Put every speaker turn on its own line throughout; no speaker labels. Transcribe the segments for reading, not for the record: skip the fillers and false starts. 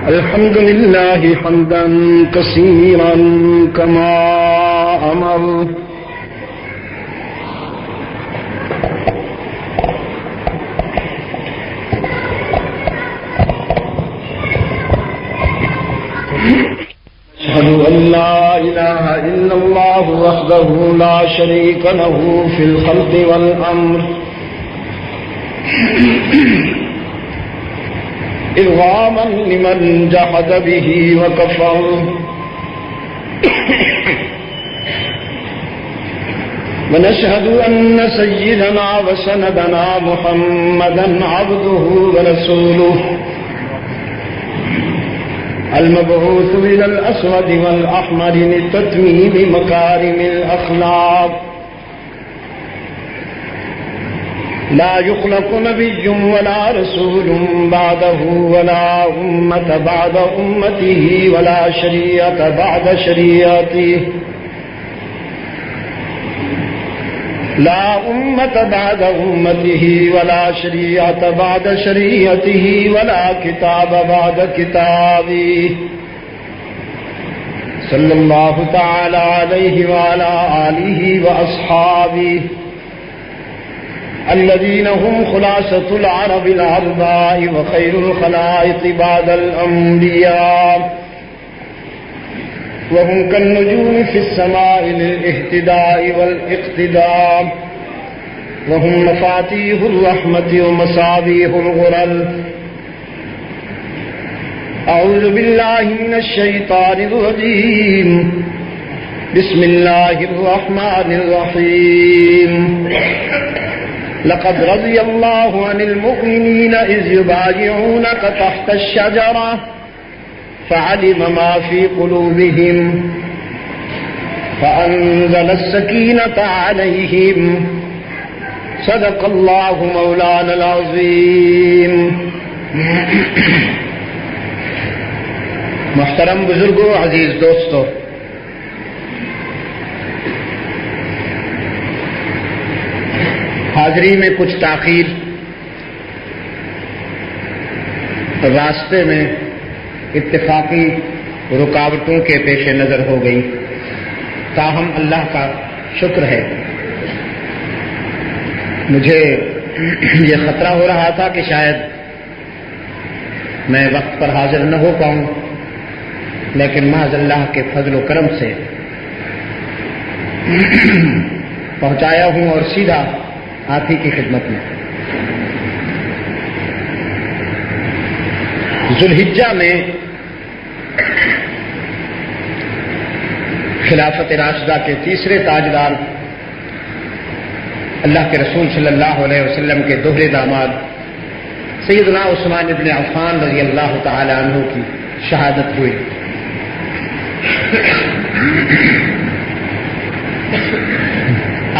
الحمد لله حمدا كثيرا كما أمر أشهد أن لا إله إلا الله وحده لا شريك له في الخلق والأمر إرغاما لمن جحد به وكفر ونشهد أن سيدنا وسندنا محمدا عبده ورسوله المبعوث إلى الأسود والأحمر لتتميم مكارم الأخلاق لا يخلق نبي ولا رسول بعده ولا أمة بعد أمته ولا شريعة بعد شريعته لا أمة بعد أمته ولا شريعة بعد شريعته ولا كتاب بعد كتابه صلى الله تعالى عليه وعلى آله وأصحابه الذين هم خلاصة العرب الأرباع وخير الخلائق بعد الأنبياء وهم كالنجوم في السماء للاهتداء والاقتداء وهم مفاتيح الرحمة ومصابيح الغرل أعوذ بالله من الشيطان الرجيم بسم الله الرحمن الرحيم لقد رضي الله عن المؤمنين إذ يبايعونك تحت الشجرة فعلم ما في قلوبهم فأنزل السكينة عليهم صدق الله مولانا العظيم. محترم بزرگوں، عزیز دوستو، حاضری میں کچھ تاخیر راستے میں اتفاقی رکاوٹوں کے پیش نظر ہو گئی، تاہم اللہ کا شکر ہے مجھے یہ خطرہ ہو رہا تھا کہ شاید میں وقت پر حاضر نہ ہو پاؤں، لیکن محض اللہ کے فضل و کرم سے پہنچایا ہوں اور سیدھا آپ ہی کی خدمت میں. ذوالحجہ میں خلافت راشدہ کے تیسرے تاجدار اللہ کے رسول صلی اللہ علیہ وسلم کے دوہرے داماد سیدنا عثمان ابن عفان رضی اللہ تعالی عنہ کی شہادت ہوئی.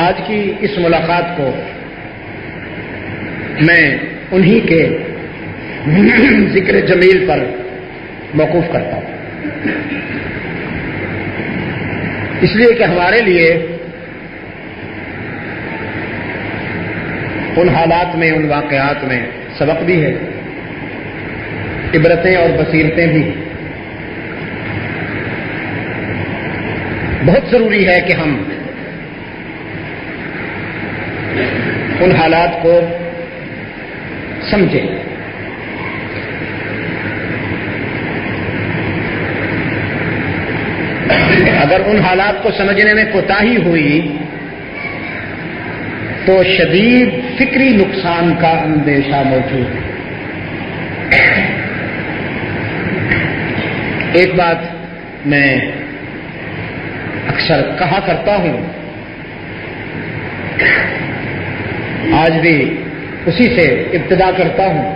آج کی اس ملاقات کو میں انہی کے ذکر جمیل پر موقوف کرتا ہوں، اس لیے کہ ہمارے لیے ان حالات میں، ان واقعات میں سبق بھی ہے، عبرتیں اور بصیرتیں بھی. بہت ضروری ہے کہ ہم ان حالات کو سمجھیں. اگر ان حالات کو سمجھنے میں کوتاہی ہوئی تو شدید فکری نقصان کا اندیشہ موجود ہے. ایک بات میں اکثر کہا کرتا ہوں، آج بھی اسی سے ابتدا کرتا ہوں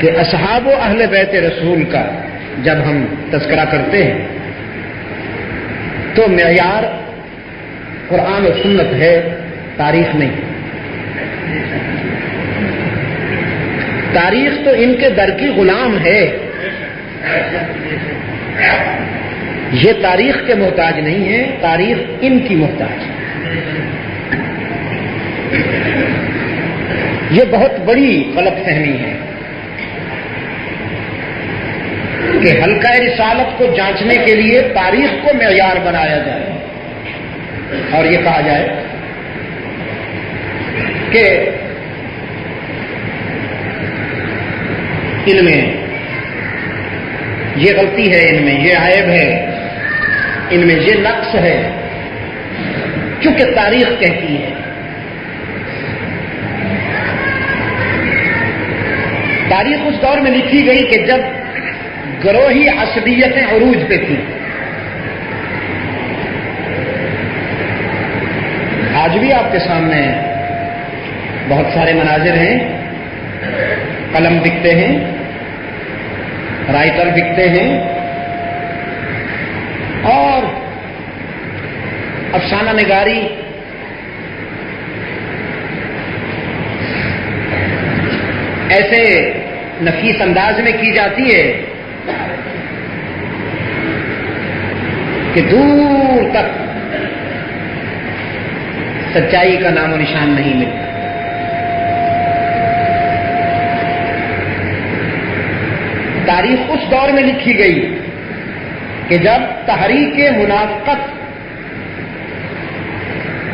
کہ اصحاب و اہل بیت رسول کا جب ہم تذکرہ کرتے ہیں تو معیار قرآن و سنت ہے، تاریخ نہیں. تاریخ تو ان کے در کی غلام ہے، یہ تاریخ کے محتاج نہیں ہے، تاریخ ان کی محتاج ہے. یہ بہت بڑی غلط فہمی ہے. کہ حلقہ رسالت کو جانچنے کے لیے تاریخ کو معیار بنایا جائے اور یہ کہا جائے کہ ان میں یہ غلطی ہے، ان میں یہ عیب ہے، ان میں یہ نقص ہے، چونکہ تاریخ کہتی ہے۔ تاریخ اس دور میں لکھی گئی کہ جب گروہی عصبیتیں عروج پہ تھیں۔ آج بھی آپ کے سامنے بہت سارے مناظر ہیں، قلم بکتے ہیں، رائٹر بکتے ہیں، اور افسانہ نگاری ایسے نفیس انداز میں کی جاتی ہے کہ دور تک سچائی کا نام و نشان نہیں ملتا۔ تاریخ اس دور میں لکھی گئی کہ جب تحریک منافقت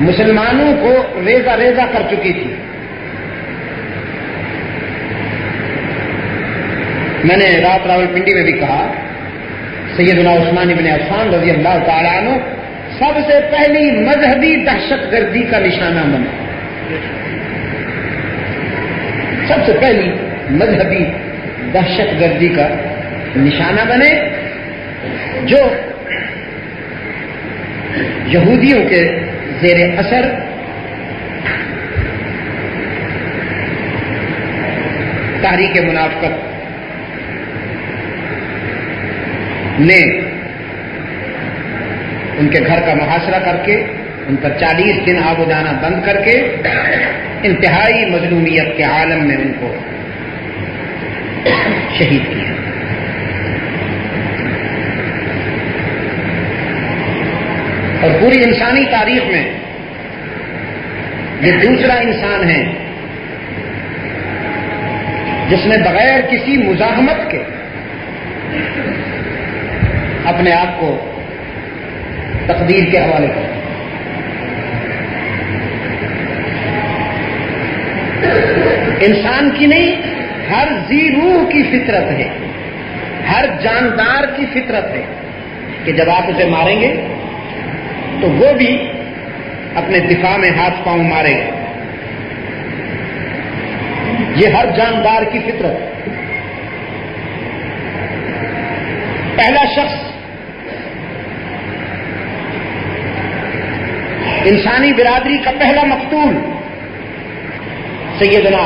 مسلمانوں کو ریزہ ریزہ کر چکی تھی۔ میں نے رات راولپنڈی میں بھی کہا، سیدنا عثمان بن عفان رضی اللہ تعالیٰ عنہ سب سے پہلی مذہبی دہشت گردی کا نشانہ بنے، سب سے پہلی مذہبی دہشت گردی کا نشانہ بنے، جو یہودیوں کے زیر اثر تحریک منافقت نے ان کے گھر کا محاصرہ کر کے ان پر 40 دن آب و دانہ بند کر کے انتہائی مظلومیت کے عالم میں ان کو شہید کیا۔ اور پوری انسانی تاریخ میں یہ دوسرا انسان ہے جس نے بغیر کسی مزاحمت کے اپنے آپ کو تقدیر کے حوالے کر۔ انسان کی نہیں، ہر ذی روح کی فطرت ہے، ہر جاندار کی فطرت ہے کہ جب آپ اسے ماریں گے تو وہ بھی اپنے دفاع میں ہاتھ پاؤں مارے گا۔ یہ ہر جاندار کی فطرت۔ پہلا شخص انسانی برادری کا پہلا مقتول سیدنا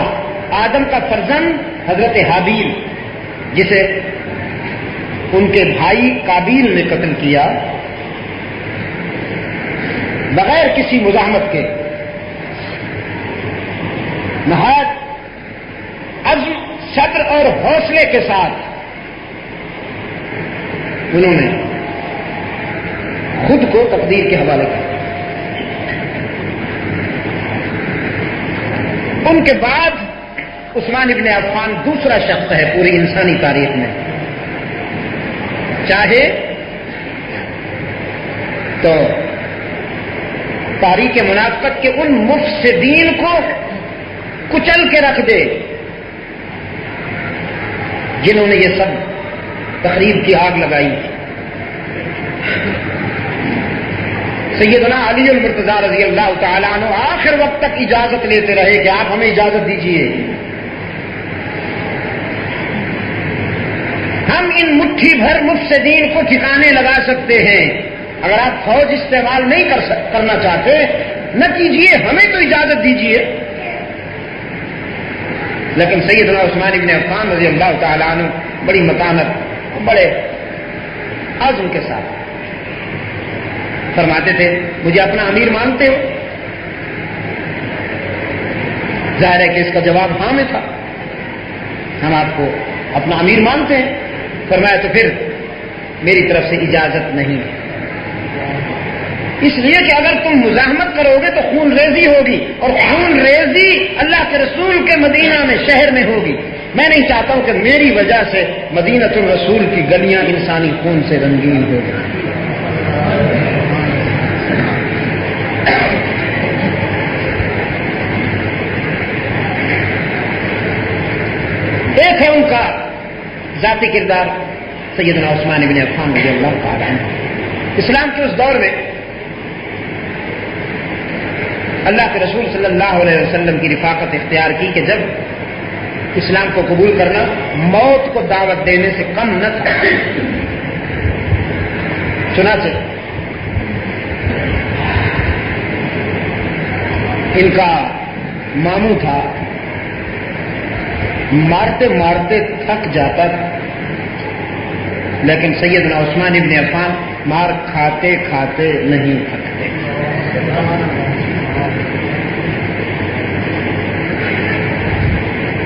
آدم کا فرزند حضرت حابیل، جسے ان کے بھائی قابیل نے قتل کیا بغیر کسی مزاحمت کے، نہایت عزم، صبر اور حوصلے کے ساتھ انہوں نے خود کو تقدیر کے حوالے کیا۔ ان کے بعد عثمان ابن عفان دوسرا شخص ہے پوری انسانی تاریخ میں، چاہے تو تاریخ منافقت کے ان مفسدین کو کچل کے رکھ دے جنہوں نے یہ سب تخریب کی آگ لگائی۔ سیدنا علی المرتضیٰ رضی اللہ تعالیٰ عنہ آخر وقت تک اجازت لیتے رہے کہ آپ ہمیں اجازت دیجیے، ہم ان مٹھی بھر مفسدین کو ٹھکانے لگا سکتے ہیں، اگر آپ فوج استعمال نہیں کرنا چاہتے نہ کیجیے، ہمیں تو اجازت دیجیے۔ لیکن سیدنا عثمان بن عفان رضی اللہ تعالیٰ عنہ بڑی متانت، بڑے عزم کے ساتھ فرماتے تھے، مجھے اپنا امیر مانتے ہو؟ ظاہر ہے کہ اس کا جواب ہاں میں تھا، ہم آپ کو اپنا امیر مانتے ہیں۔ فرمایا تو پھر میری طرف سے اجازت نہیں ہے، اس لیے کہ اگر تم مزاحمت کرو گے تو خون ریزی ہوگی، اور خون ریزی اللہ کے رسول کے مدینہ میں شہر میں ہوگی، میں نہیں چاہتا ہوں کہ میری وجہ سے مدینۃ الرسول کی گلیاں انسانی خون سے رنگین ہو جائیں۔ ایک ہے ان کا ذاتی کردار سیدنا عثمان بن عفان رضی اللہ تعالیٰ عنہ۔ اسلام کے اس دور میں اللہ کے رسول صلی اللہ علیہ وسلم کی رفاقت اختیار کی کہ جب اسلام کو قبول کرنا موت کو دعوت دینے سے کم نہ تھا۔ چنانچہ ان کا ماموں تھا، مارتے مارتے تھک جاتا تھا، لیکن سیدنا عثمان ابن عفان مار کھاتے کھاتے نہیں تھکتے۔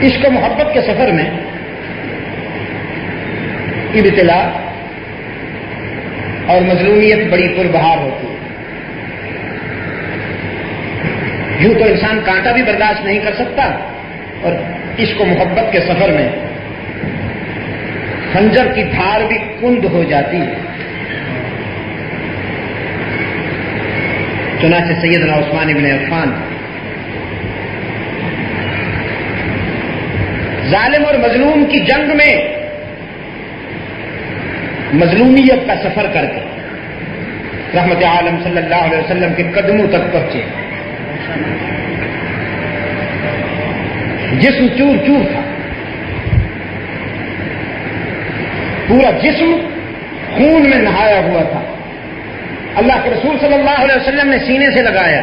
عشق و محبت کے سفر میں ابتلا اور مظلومیت بڑی پربہار ہوتی ہے۔ یوں تو انسان کانٹا بھی برداشت نہیں کر سکتا، اور عشق و محبت کے سفر میں خنجر کی دھار بھی کند ہو جاتی ہے۔ چنانچہ سیدنا عثمان بن عفان ظالم اور مظلوم کی جنگ میں مظلومیت کا سفر کر کے رحمت عالم صلی اللہ علیہ وسلم کے قدموں تک پہنچے۔ جسم چور چور تھا، پورا جسم خون میں نہایا ہوا تھا۔ اللہ کے رسول صلی اللہ علیہ وسلم نے سینے سے لگایا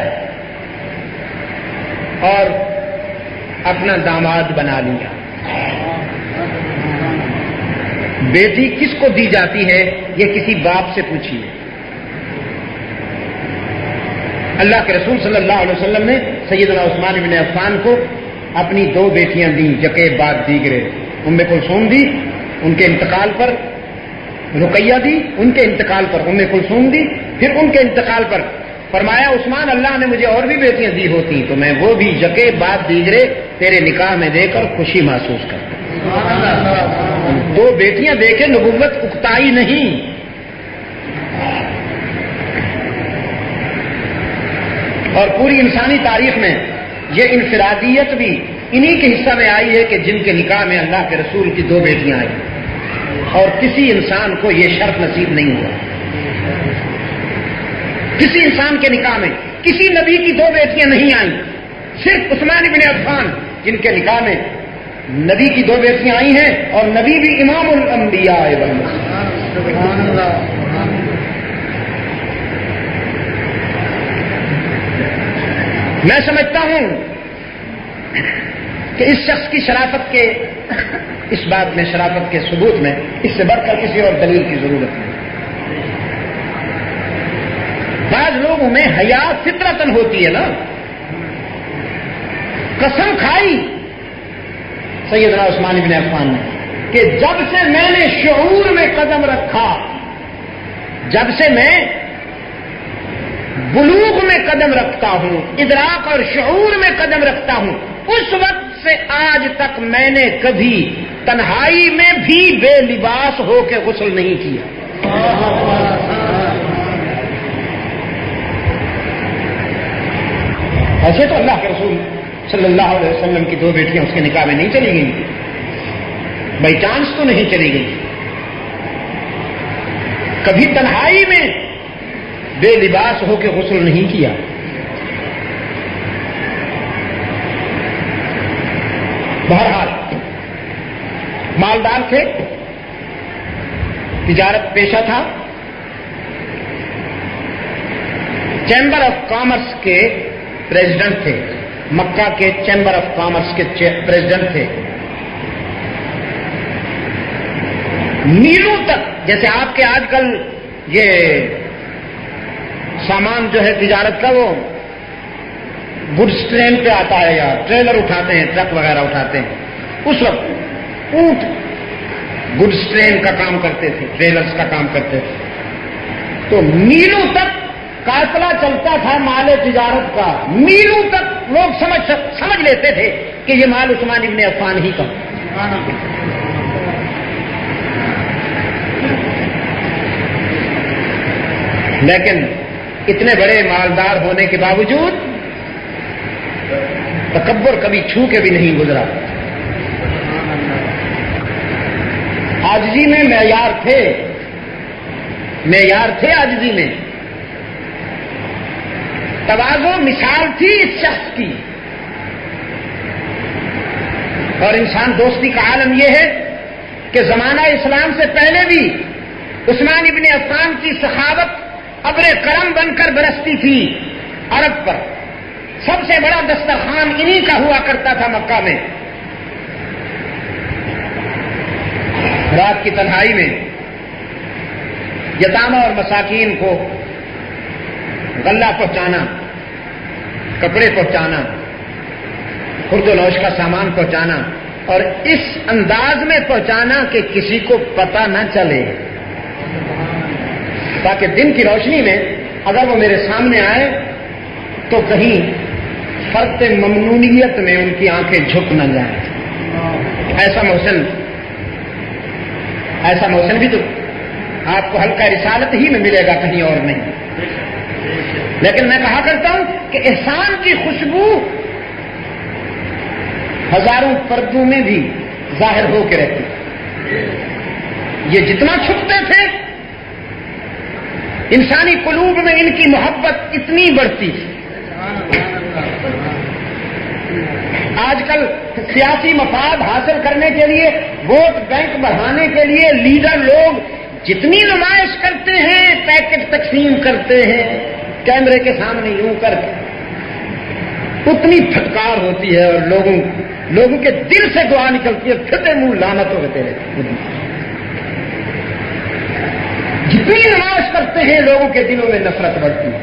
اور اپنا داماد بنا لیا۔ بیٹی کس کو دی جاتی ہے یہ کسی باپ سے پوچھیے۔ اللہ کے رسول صلی اللہ علیہ وسلم نے سیدنا عثمان بن عفان کو اپنی دو بیٹیاں دیں، یکے بعد دیگرے۔ ام کلثوم دی ان کے انتقال پر، رقیہ دی ان کے انتقال پر، ام کلثوم دی پھر ان کے انتقال پر۔ فرمایا عثمان اللہ نے مجھے اور بھی بیٹیاں دی ہوتی تو میں وہ بھی یکے بعد دیگرے تیرے نکاح میں دے کر خوشی محسوس کرتا۔ دو بیٹیاں دے کے نبوت اکتائی نہیں۔ اور پوری انسانی تاریخ میں یہ انفرادیت بھی انہی کے حصہ میں آئی ہے کہ جن کے نکاح میں اللہ کے رسول کی دو بیٹیاں آئی، اور کسی انسان کو یہ شرف نصیب نہیں ہوا۔ کسی انسان کے نکاح میں کسی نبی کی دو بیٹیاں نہیں آئیں، صرف عثمان بن عفان جن کے نکاح میں نبی کی دو بیٹیاں آئی ہیں، اور نبی بھی امام الانبیاء سبحان اللہ۔ میں سمجھتا ہوں کہ اس شخص کی شرافت کے، اس بات میں شرافت کے ثبوت میں اس سے بڑھ کر کسی اور دلیل کی ضرورت نہیں۔ بعض لوگوں میں حیا فطرتاً ہوتی ہے نا۔ قسم کھائی سیدنا عثمان بن عفان نے کہ جب سے میں نے شعور میں قدم رکھا، جب سے میں بلوغ میں قدم رکھتا ہوں، ادراک اور شعور میں قدم رکھتا ہوں، اس وقت سے آج تک میں نے کبھی تنہائی میں بھی بے لباس ہو کے غسل نہیں کیا۔ ایسے تو اللہ کے رسول صلی اللہ علیہ وسلم کی دو بیٹیاں اس کے نکاح میں نہیں چلی گئیں، بائی چانس تو نہیں چلی گئی، کبھی تنہائی میں بے لباس ہو کے غسل نہیں کیا۔ بہرحال مالدار تھے، تجارت پیشہ تھا، چیمبر آف کامرس کے پریزیڈنٹ تھے، مکہ کے چیمبر آف کامرس کے پریزیڈنٹ تھے۔ میلوں تک، جیسے آپ کے آج کل یہ سامان جو ہے تجارت کا وہ گڈس ٹرین پہ آتا ہے یا ٹریلر اٹھاتے ہیں، ٹرک وغیرہ اٹھاتے ہیں، اس وقت اونٹ گڈس ٹرین کا کام کرتے تھے، ٹریلرز کا کام کرتے تھے، تو میلوں تک قافلہ چلتا تھا مال تجارت کا، میلوں تک لوگ سمجھ لیتے تھے کہ یہ مال عثمان ابن عفان ہی کا۔ لیکن اتنے بڑے مالدار ہونے کے باوجود تکبر کبھی چھو کے بھی نہیں گزرا. عاجزی میں معیار تھے عاجزی میں. تواضع مثال تھی اس شخص کی. اور انسان دوستی کا عالم یہ ہے کہ زمانہ اسلام سے پہلے بھی عثمان ابن عفان کی سخاوت ابر کرم بن کر برستی تھی عرب پر. سب سے بڑا دسترخوان انہی کا ہوا کرتا تھا مکہ میں. رات کی تنہائی میں یتامى اور مساکین کو غلہ پہنچانا، کپڑے پہنچانا، خرد و نوش کا سامان پہنچانا، اور اس انداز میں پہنچانا کہ کسی کو پتہ نہ چلے، تاکہ دن کی روشنی میں اگر وہ میرے سامنے آئے تو کہیں فرط ممنونیت میں ان کی آنکھیں جھک نہ جائیں. ایسا محسن بھی تو آپ کو حلقہ رسالت ہی میں ملے گا، کہیں اور نہیں. لیکن میں کہا کرتا ہوں کہ احسان کی خوشبو ہزاروں پردوں میں بھی ظاہر ہو کے رہتی. یہ جتنا چھپتے تھے انسانی قلوب میں ان کی محبت اتنی بڑھتی تھی. آج کل سیاسی مفاد حاصل کرنے کے لیے، ووٹ بینک بڑھانے کے لیے لیڈر لوگ جتنی نمائش کرتے ہیں، پیکٹ تقسیم کرتے ہیں کیمرے کے سامنے یوں کر کے، اتنی پھٹکار ہوتی ہے اور لوگوں کے دل سے دعا نکلتی ہے، پھٹے منہ لعنت ہوتے رہتے. جتنی نمائش کرتے ہیں لوگوں کے دلوں میں نفرت بڑھتی ہے.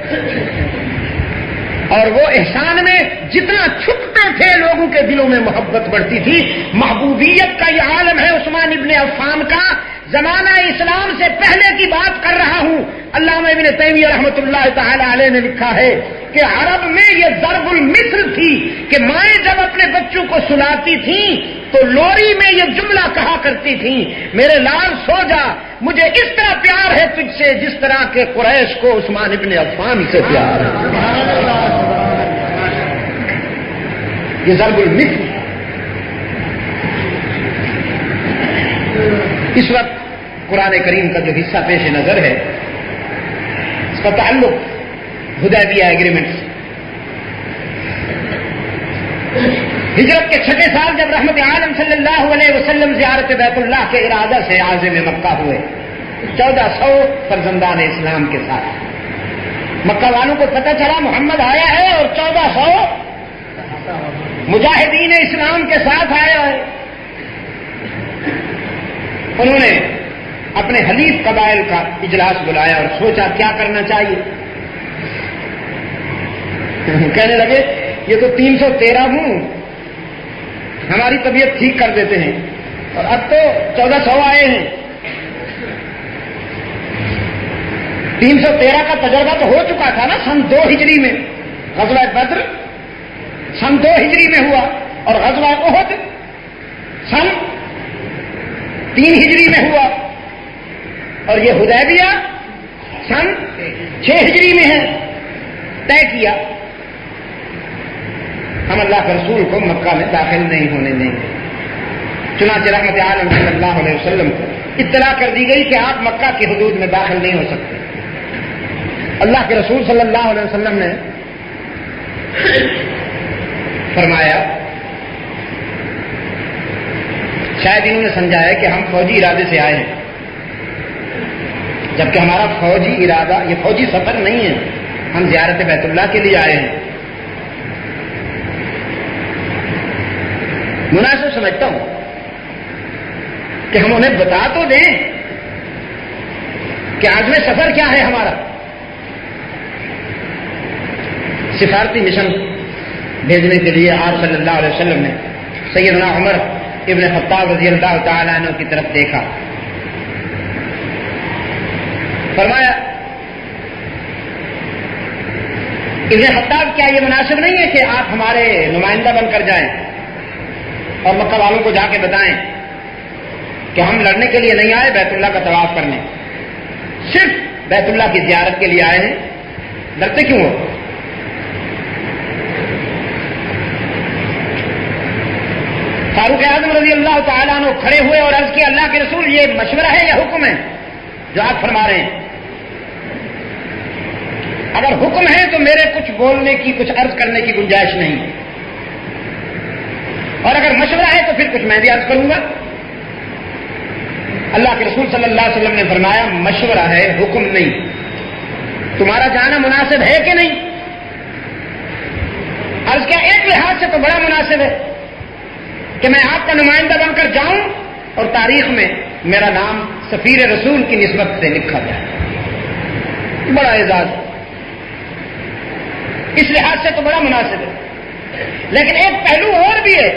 اور وہ احسان میں جتنا چھپتے تھے لوگوں کے دلوں میں محبت بڑھتی تھی. محبوبیت کا یہ عالم ہے عثمان ابن عفان کا. زمانہ اسلام سے پہلے کی بات کر رہا ہوں. علامہ ابن تیمیہ رحمۃ اللہ تعالی علیہ نے لکھا ہے کہ عرب میں یہ ضرب المثل تھی کہ مائیں جب اپنے بچوں کو سلاتی تھیں تو لوری میں یہ جملہ کہا کرتی تھیں، میرے لال سو جا، مجھے اس طرح پیار ہے تجھ سے جس طرح کہ قریش کو عثمان ابن عفان سے پیار ہے. یہ ضرب المثل. اس وقت قرآن کریم کا جو حصہ پیش نظر ہے اس کا تعلق حدیبیہ ایگریمنٹ سے. ہجرت کے 6 سال جب رحمت عالم صلی اللہ علیہ وسلم زیارت بیت اللہ کے ارادہ سے عازم مکہ ہوئے 1400 فرزندان اسلام کے ساتھ. مکہ والوں کو پتہ چلا محمد آیا ہے اور 1400 مجاہدین اسلام کے ساتھ آیا ہے. انہوں نے اپنے حلیف قبائل کا اجلاس بلایا اور سوچا کیا کرنا چاہیے. کہنے لگے یہ تو 313 ہوں، ہماری طبیعت ٹھیک کر دیتے ہیں، اور اب تو 1400 آئے ہیں. 313 کا تجربہ تو ہو چکا تھا نا سن 2 ہجری میں. غزوہ بدر سن 2 ہجری میں ہوا اور غزوہ احد سن 3 ہجری میں ہوا، اور یہ حدیبیہ سن 6 ہجری میں ہے. طے کیا ہم اللہ کے رسول کو مکہ میں داخل نہیں ہونے دیں گے. چنانچہ رحمت عالم صلی اللہ علیہ وسلم کو اطلاع کر دی گئی کہ آپ مکہ کی حدود میں داخل نہیں ہو سکتے. اللہ کے رسول صلی اللہ علیہ وسلم نے فرمایا، شاید انہوں نے سمجھا ہے کہ ہم فوجی ارادے سے آئے ہیں، جبکہ ہمارا فوجی ارادہ یہ فوجی سفر نہیں ہے، ہم زیارت بیت اللہ کے لیے آئے ہیں. مناسب سمجھتا ہوں کہ ہم انہیں بتا تو دیں کہ عزم سفر کیا ہے ہمارا. سفارتی مشن بھیجنے کے لیے آپ صلی اللہ علیہ وسلم نے سیدنا عمر ابن خطاب رضی اللہ تعالیٰ عنہ کی طرف دیکھا. فرمایا ابن خطاب کیا یہ مناسب نہیں ہے کہ آپ ہمارے نمائندہ بن کر جائیں؟ اور مکہ والوں کو جا کے بتائیں کہ ہم لڑنے کے لیے نہیں آئے بیت اللہ کا طواف کرنے، صرف بیت اللہ کی زیارت کے لیے آئے ہیں، ڈرتے کیوں ہو؟ فاروق اعظم رضی اللہ تعالیٰ عنہ کھڑے ہوئے اور عرض کیا اللہ کے رسول یہ مشورہ ہے یا حکم ہے جو آپ فرما رہے ہیں؟ اگر حکم ہے تو میرے کچھ بولنے کی کچھ عرض کرنے کی گنجائش نہیں، اور اگر مشورہ ہے تو پھر کچھ میں بھی عرض کروں گا۔ اللہ کے رسول صلی اللہ علیہ وسلم نے فرمایا مشورہ ہے، حکم نہیں، تمہارا جانا مناسب ہے کہ نہیں؟ عرض کیا ایک لحاظ سے تو بڑا مناسب ہے کہ میں آپ کا نمائندہ بن کر جاؤں اور تاریخ میں میرا نام سفیر رسول کی نسبت سے لکھا جائے، بڑا اعزاز، اس لحاظ سے تو بڑا مناسب ہے۔ لیکن ایک پہلو اور بھی ہے،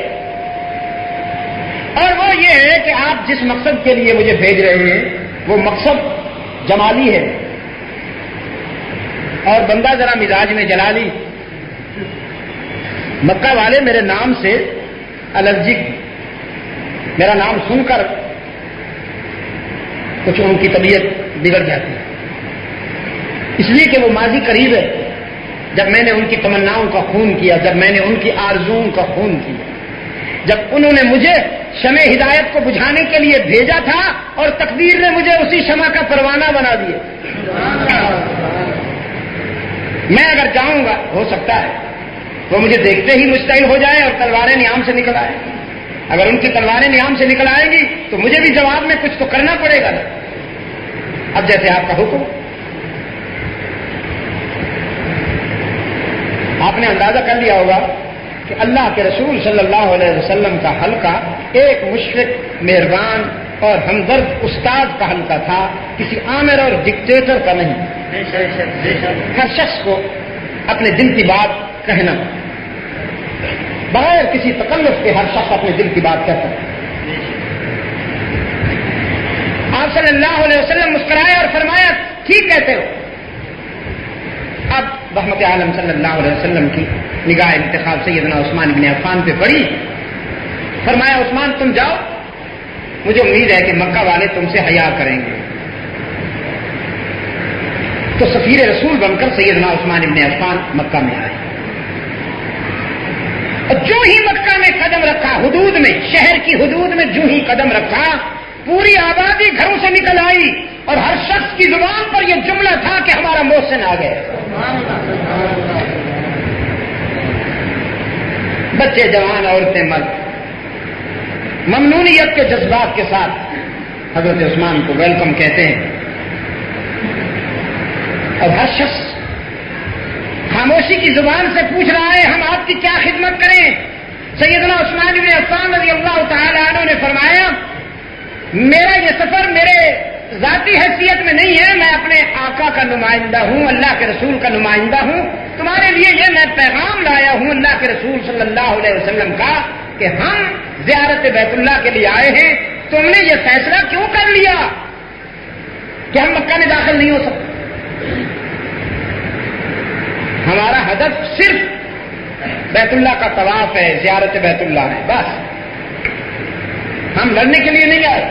اور وہ یہ ہے کہ آپ جس مقصد کے لیے مجھے بھیج رہے ہیں وہ مقصد جمالی ہے، اور بندہ ذرا مزاج میں جلالی، مکہ والے میرے نام سے الرجک، میرا نام سن کر کچھ ان کی طبیعت بگڑ جاتی ہے، اس لیے کہ وہ ماضی قریب ہے جب میں نے ان کی تمناؤں کا خون کیا، جب میں نے ان کی آرزوؤں کا خون کیا، جب انہوں نے مجھے شمع ہدایت کو بجھانے کے لیے بھیجا تھا اور تقدیر نے مجھے اسی شمع کا پروانہ بنا دیا۔ میں اگر جاؤں گا ہو سکتا ہے وہ مجھے دیکھتے ہی مشتعل ہو جائے اور تلواریں نیام سے نکل آئے، اگر ان کی تلواریں نیام سے نکل آئیں گی تو مجھے بھی جواب میں کچھ تو کرنا پڑے گا نا۔ اب جیسے آپ کا حکم، آپ نے اندازہ کر لیا ہوگا کہ اللہ کے رسول صلی اللہ علیہ وسلم کا حلقہ ایک مشفق، مہربان اور ہمدرد استاد کا حلقہ تھا، کسی آمر اور ڈکٹیٹر کا نہیں۔ ہر شخص کو اپنے دل کی بات کہنا، بغیر کسی تکلف کے ہر شخص اپنے دل کی بات کہتا ہے۔ آپ صلی اللہ علیہ وسلم مسکرائے اور فرمایا ٹھیک کہتے ہو۔ اب رحمت عالم صلی اللہ علیہ وسلم کی نگاہ انتخاب سیدنا عثمان بن عفان پہ پڑی، فرمایا عثمان تم جاؤ، مجھے امید ہے کہ مکہ والے تم سے حیا کریں گے۔ تو سفیر رسول بن کر سیدنا عثمان بن عفان مکہ میں آئے، اور جو ہی مکہ میں قدم رکھا، حدود میں، شہر کی حدود میں جو ہی قدم رکھا، پوری آبادی گھروں سے نکل آئی اور ہر شخص کی زبان پر یہ جملہ تھا کہ ہمارا محسن آ گئے۔ بچے، جوان، عورتیں، مرد ممنونیت کے جذبات کے ساتھ حضرت عثمان کو ویلکم کہتے ہیں، اور ہر شخص خاموشی کی زبان سے پوچھ رہا ہے ہم آپ کی کیا خدمت کریں۔ سیدنا عثمان بن عفان رضی اللہ تعالی عنہ نے فرمایا میرا یہ سفر میرے ذاتی حیثیت میں نہیں ہے، میں اپنے آقا کا نمائندہ ہوں، اللہ کے رسول کا نمائندہ ہوں، تمہارے لیے یہ میں پیغام لایا ہوں اللہ کے رسول صلی اللہ علیہ وسلم کا کہ ہم زیارت بیت اللہ کے لیے آئے ہیں، تم نے یہ فیصلہ کیوں کر لیا کہ ہم مکہ میں داخل نہیں ہو سکتے؟ ہمارا ہدف صرف بیت اللہ کا طواف ہے، زیارت بیت اللہ ہے، بس ہم لڑنے کے لیے نہیں آئے۔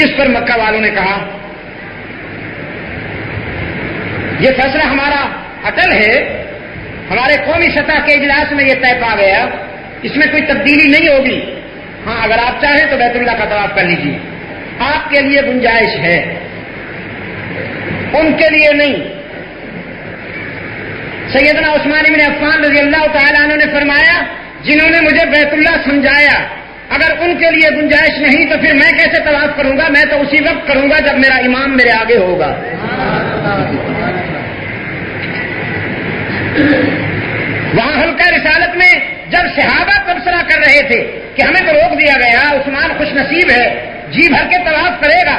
اس پر مکہ والوں نے کہا یہ فیصلہ ہمارا اٹل ہے، ہمارے قومی سطح کے اجلاس میں یہ طے پا گیا، اس میں کوئی تبدیلی نہیں ہوگی۔ ہاں اگر آپ چاہیں تو بیت اللہ کا طواف کر لیجیے، آپ کے لیے گنجائش ہے، ان کے لیے نہیں۔ سیدنا عثمان بن عفان رضی اللہ تعالیٰ عنہ نے فرمایا جنہوں نے مجھے بیت اللہ سمجھایا اگر ان کے لیے گنجائش نہیں تو پھر میں کیسے طواف کروں گا؟ میں تو اسی وقت کروں گا جب میرا امام میرے آگے ہوگا۔ وہاں حلقہ رسالت میں جب صحابہ تبصرہ کر رہے تھے کہ ہمیں تو روک دیا گیا، عثمان خوش نصیب ہے، جی بھر کے طواف کرے گا،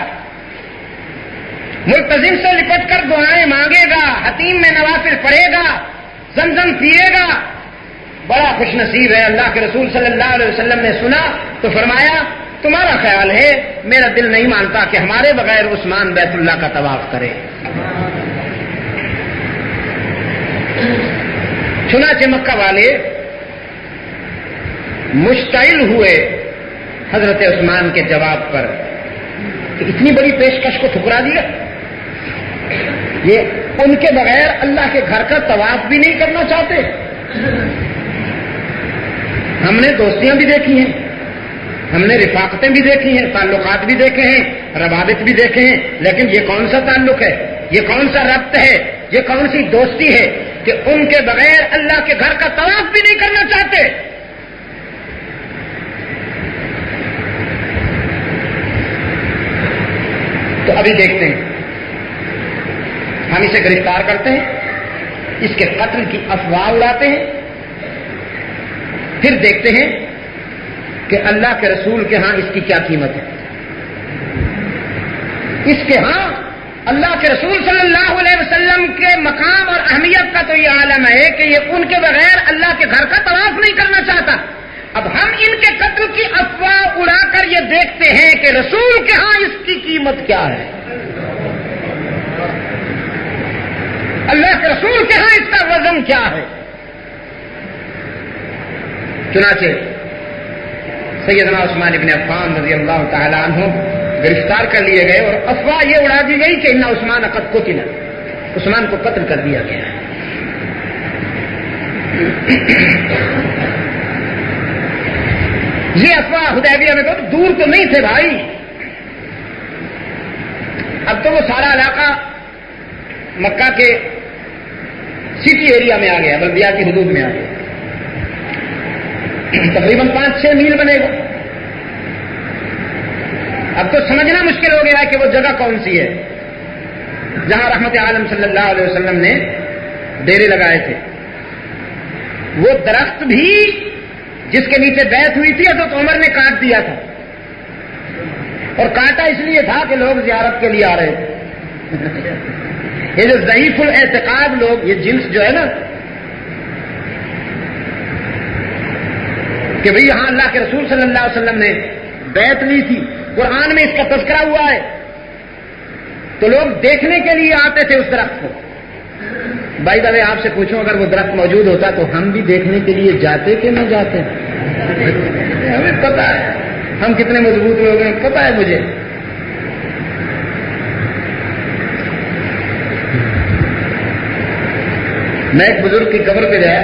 ملتزم سے لپٹ کر دعائیں مانگے گا، حتیم میں نوافل پڑھے گا، زمزم پیے گا، بڑا خوش نصیب ہے۔ اللہ کے رسول صلی اللہ علیہ وسلم نے سنا تو فرمایا تمہارا خیال ہے، میرا دل نہیں مانتا کہ ہمارے بغیر عثمان بیت اللہ کا طواف کرے۔ چنانچہ مکہ والے مشتعل ہوئے حضرت عثمان کے جواب پر کہ اتنی بڑی پیشکش کو ٹھکرا دیا. یہ ان کے بغیر اللہ کے گھر کا طواف بھی نہیں کرنا چاہتے. ہم نے دوستیاں بھی دیکھی ہیں, ہم نے رفاقتیں بھی دیکھی ہیں, تعلقات بھی دیکھے ہیں, روابط بھی دیکھے ہیں, لیکن یہ کون سا تعلق ہے, یہ کون سا ربط ہے, یہ کون سی دوستی ہے کہ ان کے بغیر اللہ کے گھر کا طواف بھی نہیں کرنا چاہتے. تو ابھی دیکھتے ہیں, ہم اسے گرفتار کرتے ہیں, اس کے قتل کی افواہ اڑاتے ہیں, پھر دیکھتے ہیں کہ اللہ کے رسول کے ہاں اس کی کیا قیمت ہے. اس کے ہاں اللہ کے رسول صلی اللہ علیہ وسلم کے مقام اور اہمیت کا تو یہ عالم ہے کہ یہ ان کے بغیر اللہ کے گھر کا طواف نہیں کرنا چاہتا. اب ہم ان کے قتل کی افواہ اڑا کر یہ دیکھتے ہیں کہ رسول کے ہاں اس کی قیمت کیا ہے, اللہ کے رسول کے ہاں اس کا وزن کیا ہے. چنانچہ سیدنا عثمان ابن عفان رضی اللہ تعالی عنہ گرفتار کر لیے گئے اور افواہ یہ اڑا دی گئی کہ ان عثمان قد قتل, عثمان کو قتل کر دیا گیا. یہ افواہ حدیبیہ میں بہت دور تو نہیں تھے بھائی, اب تو وہ سارا علاقہ مکہ کے سٹی ایریا میں آ گیا, بلدیہ کی حدود میں آ گیا, تقریباً 5-6 میل بنے گا. اب تو سمجھنا مشکل ہو گیا ہے کہ وہ جگہ کون سی ہے جہاں رحمت عالم صلی اللہ علیہ وسلم نے ڈیرے لگائے تھے. وہ درخت بھی جس کے نیچے بیعت ہوئی تھی حضرت عمر نے کاٹ دیا تھا, اور کاٹا اس لیے تھا کہ لوگ زیارت کے لیے آ رہے تھے. یہ جو ضعیف الاعتقاد لوگ, یہ جنس جو ہے نا کہ بھئی یہاں اللہ کے رسول صلی اللہ علیہ وسلم نے بیعت لی تھی, قرآن میں اس کا تذکرہ ہوا ہے, تو لوگ دیکھنے کے لیے آتے تھے اس درخت کو. بھائی دبے آپ سے پوچھوں اگر وہ درخت موجود ہوتا تو ہم بھی دیکھنے کے لیے جاتے کہ نہ جاتے؟ ہمیں پتا ہے ہم کتنے مضبوط لوگ ہیں, پتا ہے مجھے. میں ایک بزرگ کی قبر پہ گیا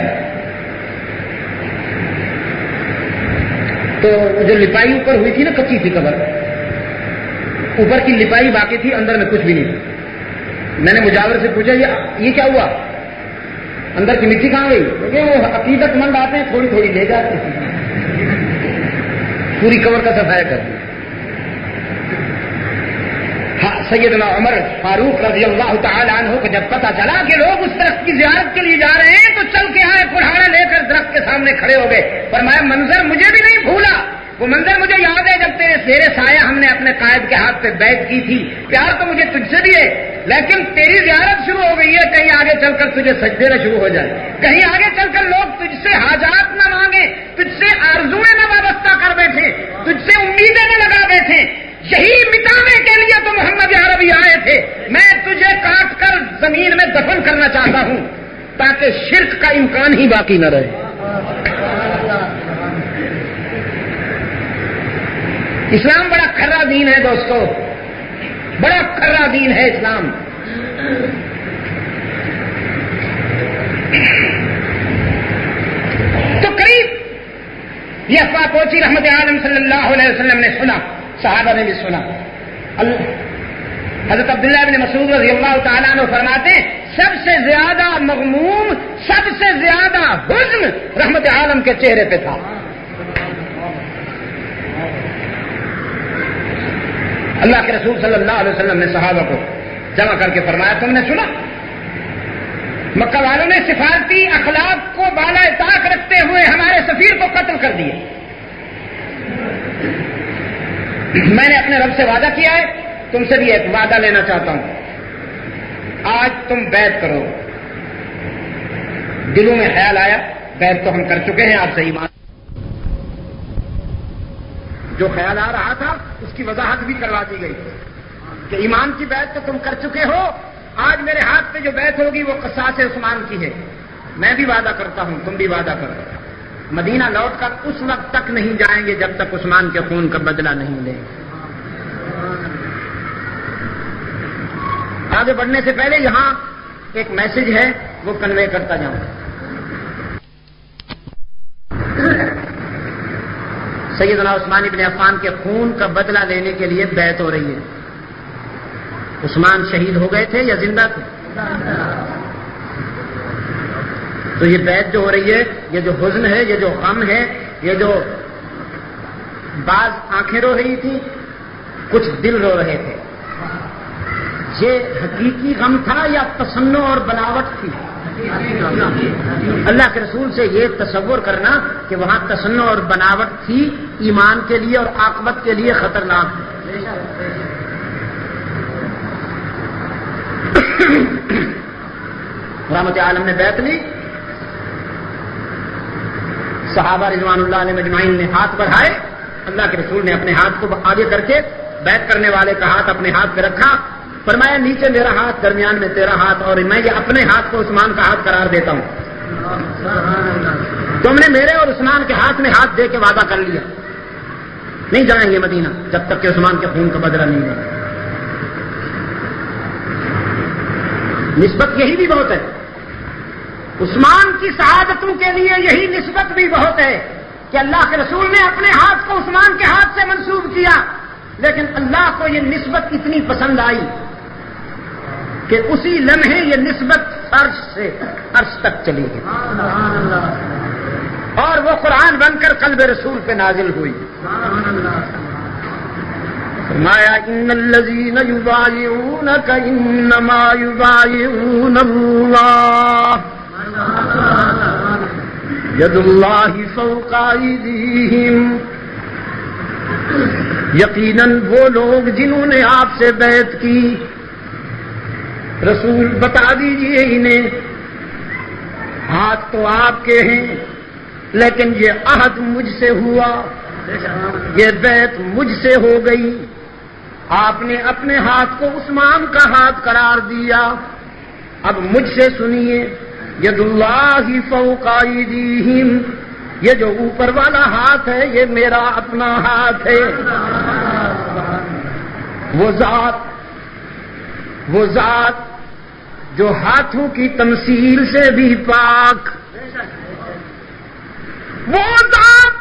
تو جو لپائی اوپر ہوئی تھی نا, کچی تھی قبر, اوپر کی لپائی باقی تھی, اندر میں کچھ بھی نہیں تھی. میں نے مجاور سے پوچھا یہ کیا ہوا, اندر کی مٹی کہاں گئی؟ کیونکہ وہ عقیدت مند آتے ہیں تھوڑی تھوڑی لے جاتے ہیں, پوری قبر کا صفائی کر دی. سیدنا عمر فاروق رضی اللہ تعالی عنہ کو جب پتا چلا کہ لوگ اس درخت کی زیارت کے لیے جا رہے ہیں تو چل کے آئے, کڑھاڑا لے کر درخت کے سامنے کھڑے ہو گئے. فرمایا منظر مجھے بھی نہیں بھولا, وہ منظر مجھے یاد ہے جب تیرے زیر سایہ ہم نے اپنے قائد کے ہاتھ پہ بیعت کی تھی. پیار تو مجھے تجھ سے بھی ہے, لیکن تیری زیارت شروع ہو گئی ہے, کہیں آگے چل کر تجھے سجدے نہ شروع ہو جائے, کہیں آگے چل کر لوگ تجھ سے حاجات نہ مانگے, تجھ سے آرزویں نہ وابستہ کر بیٹھے, تجھ سے امیدیں نہ لگا بیٹھے. یہی مٹانے کے لیے تو محمد عربی آئے تھے. میں تجھے کاٹ کر زمین میں دفن کرنا چاہتا ہوں تاکہ شرک کا امکان ہی باقی نہ رہے. اسلام بڑا کھرا دین ہے دوستو, بڑا کھرا دین ہے اسلام. تو قریب یہ افواہ پہنچی, رحمت عالم صلی اللہ علیہ وسلم نے سنا, صحابہ نے بھی سنا. حضرت عبداللہ بن مسعود رضی اللہ تعالیٰ عنہ فرماتے ہیں سب سے زیادہ مغموم, سب سے زیادہ حزن رحمت عالم کے چہرے پہ تھا. اللہ کے رسول صلی اللہ علیہ وسلم نے صحابہ کو جمع کر کے فرمایا تم نے سنا مکہ والوں نے سفارتی اخلاق کو بالا طاق رکھتے ہوئے ہمارے سفیر کو قتل کر دیا. میں نے اپنے رب سے وعدہ کیا ہے, تم سے بھی ایک وعدہ لینا چاہتا ہوں. آج تم بیعت کرو. دلوں میں خیال آیا بیعت تو ہم کر چکے ہیں آپ سے ایمان. جو خیال آ رہا تھا اس کی وضاحت بھی کروا دی گئی کہ ایمان کی بیعت تو تم کر چکے ہو, آج میرے ہاتھ پہ جو بیعت ہوگی وہ قصاص عثمان کی ہے. میں بھی وعدہ کرتا ہوں, تم بھی وعدہ کرو. مدینہ لوٹ کر اس وقت تک نہیں جائیں گے جب تک عثمان کے خون کا بدلہ نہیں لیں گے۔ آگے بڑھنے سے پہلے یہاں ایک میسج ہے، وہ کنوے کرتا جاؤں گا۔ سیدنا عثمان بن عفان کے خون کا بدلہ لینے کے لیے بیعت ہو رہی ہے۔ عثمان شہید ہو گئے تھے یا زندہ تھے؟ تو یہ بیعت جو ہو رہی ہے، یہ جو حزن ہے، یہ جو غم ہے، یہ جو بعض آنکھیں رو رہی تھی، کچھ دل رو رہے تھے، یہ حقیقی غم تھا یا تصنع اور بناوٹ تھی؟ اللہ کے رسول سے یہ تصور کرنا کہ وہاں تصنع اور بناوٹ تھی، ایمان کے لیے اور عاقبت کے لیے خطرناک ہے۔ رحمت عالم نے بیعت لی، صحابہ رضوان اللہ علیہ مجمعین نے ہاتھ بڑھائے، اللہ کے رسول نے اپنے ہاتھ کو آگے کر کے بیعت کرنے والے کا ہاتھ اپنے ہاتھ پہ رکھا، فرمایا نیچے میرا ہاتھ، درمیان میں تیرا ہاتھ، اور میں یہ اپنے ہاتھ کو عثمان کا ہاتھ قرار دیتا ہوں۔ تم نے میرے اور عثمان کے ہاتھ میں ہاتھ دے کے وعدہ کر لیا، نہیں جائیں گے مدینہ جب تک کہ عثمان کے خون کا بدلہ نہیں لیں۔ نسبت یہی بھی بہت ہے، عثمان کی شہادتوں کے لیے یہی نسبت بھی بہت ہے کہ اللہ کے رسول نے اپنے ہاتھ کو عثمان کے ہاتھ سے منسوب کیا، لیکن اللہ کو یہ نسبت اتنی پسند آئی کہ اسی لمحے یہ نسبت عرش سے عرش تک چلی گئی، اور وہ قرآن بن کر قلب رسول پہ نازل ہوئی۔ فرمایا ان الذین یبایعونک انما یبایعون اللہ ید اللہ فوق ایدیہم، یقیناً وہ لوگ جنہوں نے آپ سے بیعت کی، رسول بتا دیجئے انہیں، ہاتھ تو آپ کے ہیں لیکن یہ عہد مجھ سے ہوا، یہ بیعت مجھ سے ہو گئی، آپ نے اپنے ہاتھ کو عثمان کا ہاتھ قرار دیا، اب مجھ سے سنیے، ید اللہ فوق ایدیہم، یہ جو اوپر والا ہاتھ ہے یہ میرا اپنا ہاتھ ہے، وہ ذات جو ہاتھوں کی تمثیل سے بھی پاک، وہ ذات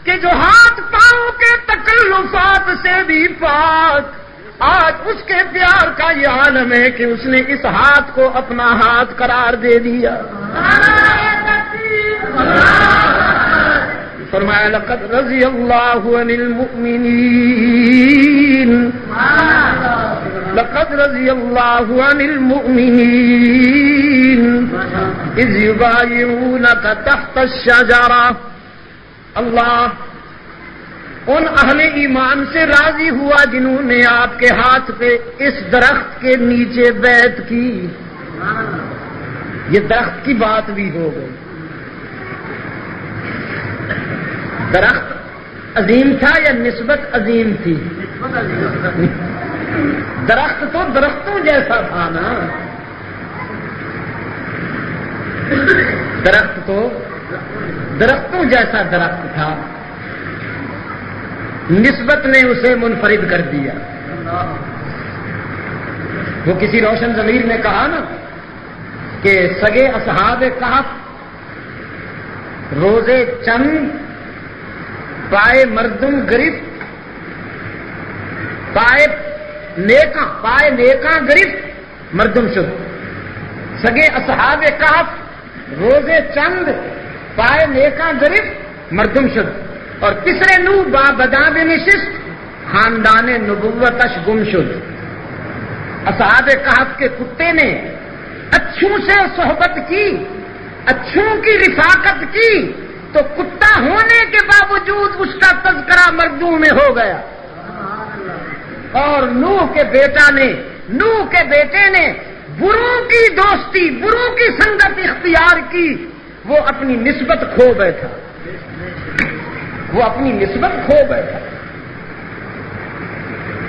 کہ جو ہاتھ پاؤں کے تکلفات سے بھی پاک، آج اس کے پیار کا یہ عالم ہے کہ اس نے اس ہاتھ کو اپنا ہاتھ قرار دے دیا۔ فرمایا لقد رضی اللہ عن المؤمنین، لقد رضی اللہ عن المؤمنین اذ یبایعونک تحت الشجرہ، اللہ ان اہل ایمان سے راضی ہوا جنہوں نے آپ کے ہاتھ پہ اس درخت کے نیچے بیعت کی۔ یہ درخت کی بات بھی ہو گئی، درخت عظیم تھا یا نسبت عظیم تھی؟ درخت تو درختوں جیسا تھا نا، درخت تو درختوں جیسا درخت تھا، نسبت نے اسے منفرد کر دیا۔ وہ کسی روشن ضمیر نے کہا نا کہ سگے اصحاب کہف روزے چند پائے مردم گرفت، پائے نیکاں گرفت مردم شد، سگے اصحاب کہف روزے چند پائے نیکاں گرفت مردم شد، اور تیسرے نو با بداں نشست خاندان نبوتش گم شد۔ اصحاب کہف کے کتے نے اچھوں سے صحبت کی، اچھوں کی رفاقت کی، تو کتا ہونے کے باوجود اس کا تذکرہ مردوں میں ہو گیا، اور نوح کے بیٹے نے بروں کی دوستی، بروں کی سنگت اختیار کی، وہ اپنی نسبت کھو بیٹھا، وہ اپنی نسبت کھو بیٹھا۔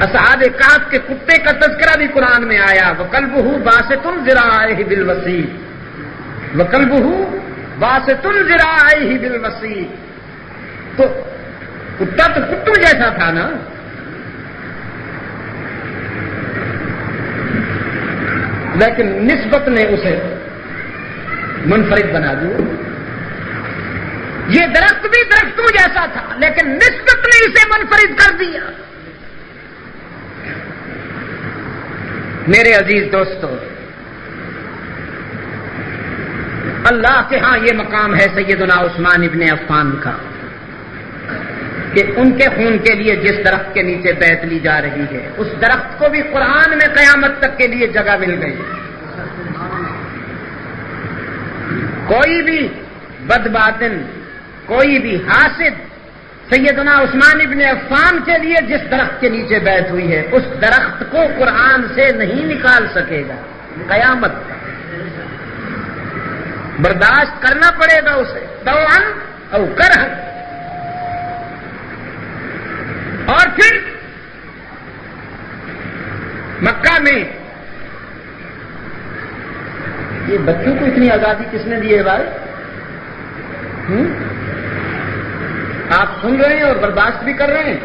اصحاب کہف کے کتے کا تذکرہ بھی قرآن میں آیا، وَقَلْبُهُ بَاسِطٌ ذِرَاعَيْهِ بِالْوَصِيلِ، وَقَلْبُهُ باسط ذراعیہ بالوسیع، تو کتا تو کتوں جیسا تھا نا، لیکن نسبت نے اسے منفرد بنا دیا۔ یہ درخت بھی درختوں جیسا تھا لیکن نسبت نے اسے منفرد کر دیا۔ میرے عزیز دوستو، اللہ کے ہاں یہ مقام ہے سیدنا عثمان ابن عفان کا کہ ان کے خون کے لیے جس درخت کے نیچے بیعت لی جا رہی ہے، اس درخت کو بھی قرآن میں قیامت تک کے لیے جگہ مل گئی۔ کوئی بھی بدباطن، کوئی بھی حاسد سیدنا عثمان ابن عفان کے لیے جس درخت کے نیچے بیعت ہوئی ہے، اس درخت کو قرآن سے نہیں نکال سکے گا قیامت تک۔ برداشت کرنا پڑے گا اسے، طوعاً او کرہاً۔ اور پھر مکہ میں یہ بچوں کو اتنی آزادی کس نے دی ہے بھائی؟ آپ سن رہے ہیں اور برداشت بھی کر رہے ہیں۔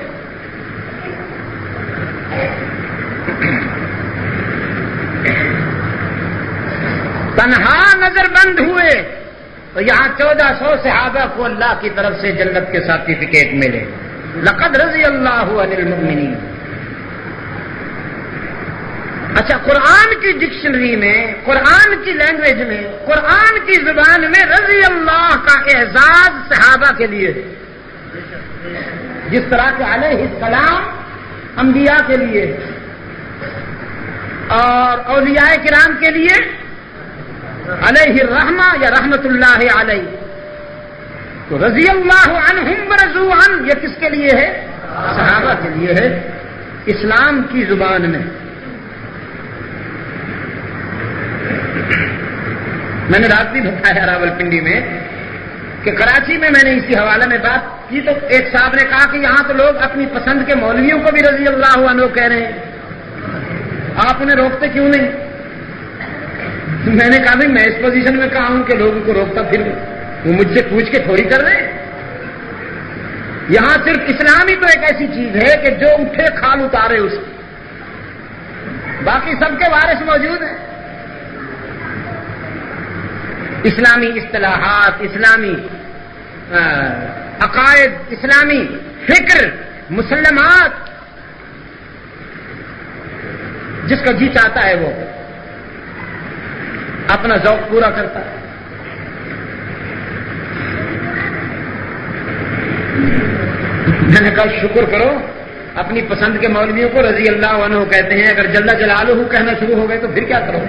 تنہا نظر بند ہوئے تو یہاں 1400 صحابہ کو اللہ کی طرف سے جنت کے سرٹیفکیٹ ملے، لقد رضی اللہ عن المؤمنین۔ اچھا، قرآن کی ڈکشنری میں، قرآن کی لینگویج میں، قرآن کی زبان میں رضی اللہ کا اعزاز صحابہ کے لیے، جس طرح کہ علیہ السلام انبیاء کے لیے اور اولیاء کرام کے لیے علیہ الرحمہ یا رحمت اللہ علیہ، تو رضی اللہ عنہم ورضوا عنہ یہ کس کے لیے ہے؟ صحابہ کے لیے ہے، اسلام کی زبان میں۔ میں نے رات بھی بتایا راولپنڈی میں کہ کراچی میں نے اسی حوالے میں بات کی تو ایک صاحب نے کہا کہ یہاں تو لوگ اپنی پسند کے مولویوں کو بھی رضی اللہ عنہ کہہ رہے ہیں، آپ انہیں روکتے کیوں نہیں؟ میں نے کہا میں اس پوزیشن میں کہا ہوں کہ لوگوں کو روکتا پھر وہ مجھ سے پوچھ کے تھوڑی کر رہے ہیں۔ یہاں صرف اسلام ہی تو ایک ایسی چیز ہے کہ جو اٹھے کھال اتارے اس کی، باقی سب کے وارث موجود ہیں۔ اسلامی اصطلاحات، اسلامی عقائد، اسلامی فکر، مسلمات، جس کا جی چاہتا ہے وہ اپنا ذوق پورا کرتا ہے۔ میں نے کہا شکر کرو، اپنی پسند کے مولویوں کو رضی اللہ عنہ کہتے ہیں، اگر جل جلالہ کہنا شروع ہو گئے تو پھر کیا کرو؟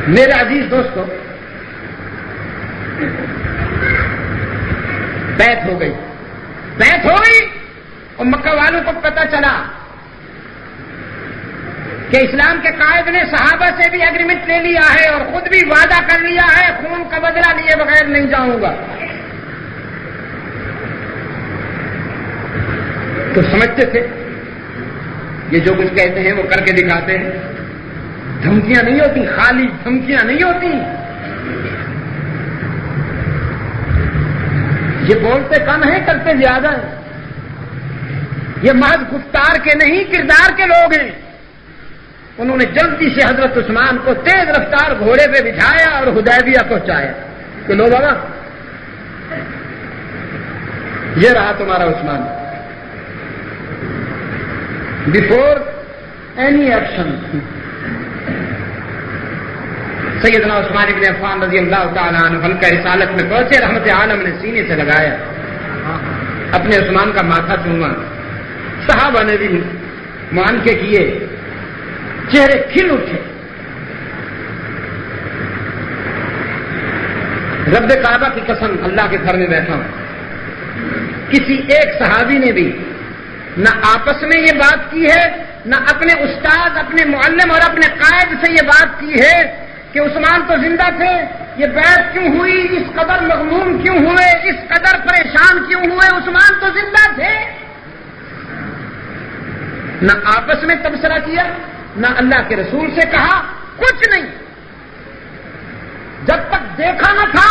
میرے عزیز دوستو، بیعت ہو گئی اور مکہ والوں کو پتہ چلا کہ اسلام کے قائد نے صحابہ سے بھی ایگریمنٹ لے لیا ہے اور خود بھی وعدہ کر لیا ہے خون کا بدلہ لیے بغیر نہیں جاؤں گا، تو سمجھتے تھے یہ جو کچھ کہتے ہیں وہ کر کے دکھاتے ہیں، دھمکیاں نہیں ہوتی، خالی دھمکیاں نہیں ہوتی، یہ بولتے کم ہیں کرتے زیادہ ہیں، یہ محض گفتار کے نہیں کردار کے لوگ ہیں۔ انہوں نے جلدی سے حضرت عثمان کو تیز رفتار گھوڑے پہ بٹھایا اور حدیبیہ پہنچایا کہ لو بابا یہ رہا تمہارا عثمان، بفور اینی ایکشن سیدنا عثمان ابن عفان رضی اللہ تعالیٰ عنہ حلقہ رسالت میں پہنچے، رحمت عالم نے سینے سے لگایا، اپنے عثمان کا ماتھا چوما، صحابہ نے بھی معانقے کیے، چہرے کھل اٹھے۔ رب کعبہ کی قسم، اللہ کے گھر میں بیٹھا ہوں، کسی ایک صحابی نے بھی نہ آپس میں یہ بات کی ہے، نہ اپنے استاد، اپنے معلم اور اپنے قائد سے یہ بات کی ہے کہ عثمان تو زندہ تھے، یہ بیعت کیوں ہوئی، اس قدر مغموم کیوں ہوئے، اس قدر پریشان کیوں ہوئے، عثمان تو زندہ تھے۔ نہ آپس میں تبصرہ کیا، نہ اللہ کے رسول سے کہا، کچھ نہیں. جب تک دیکھا نہ تھا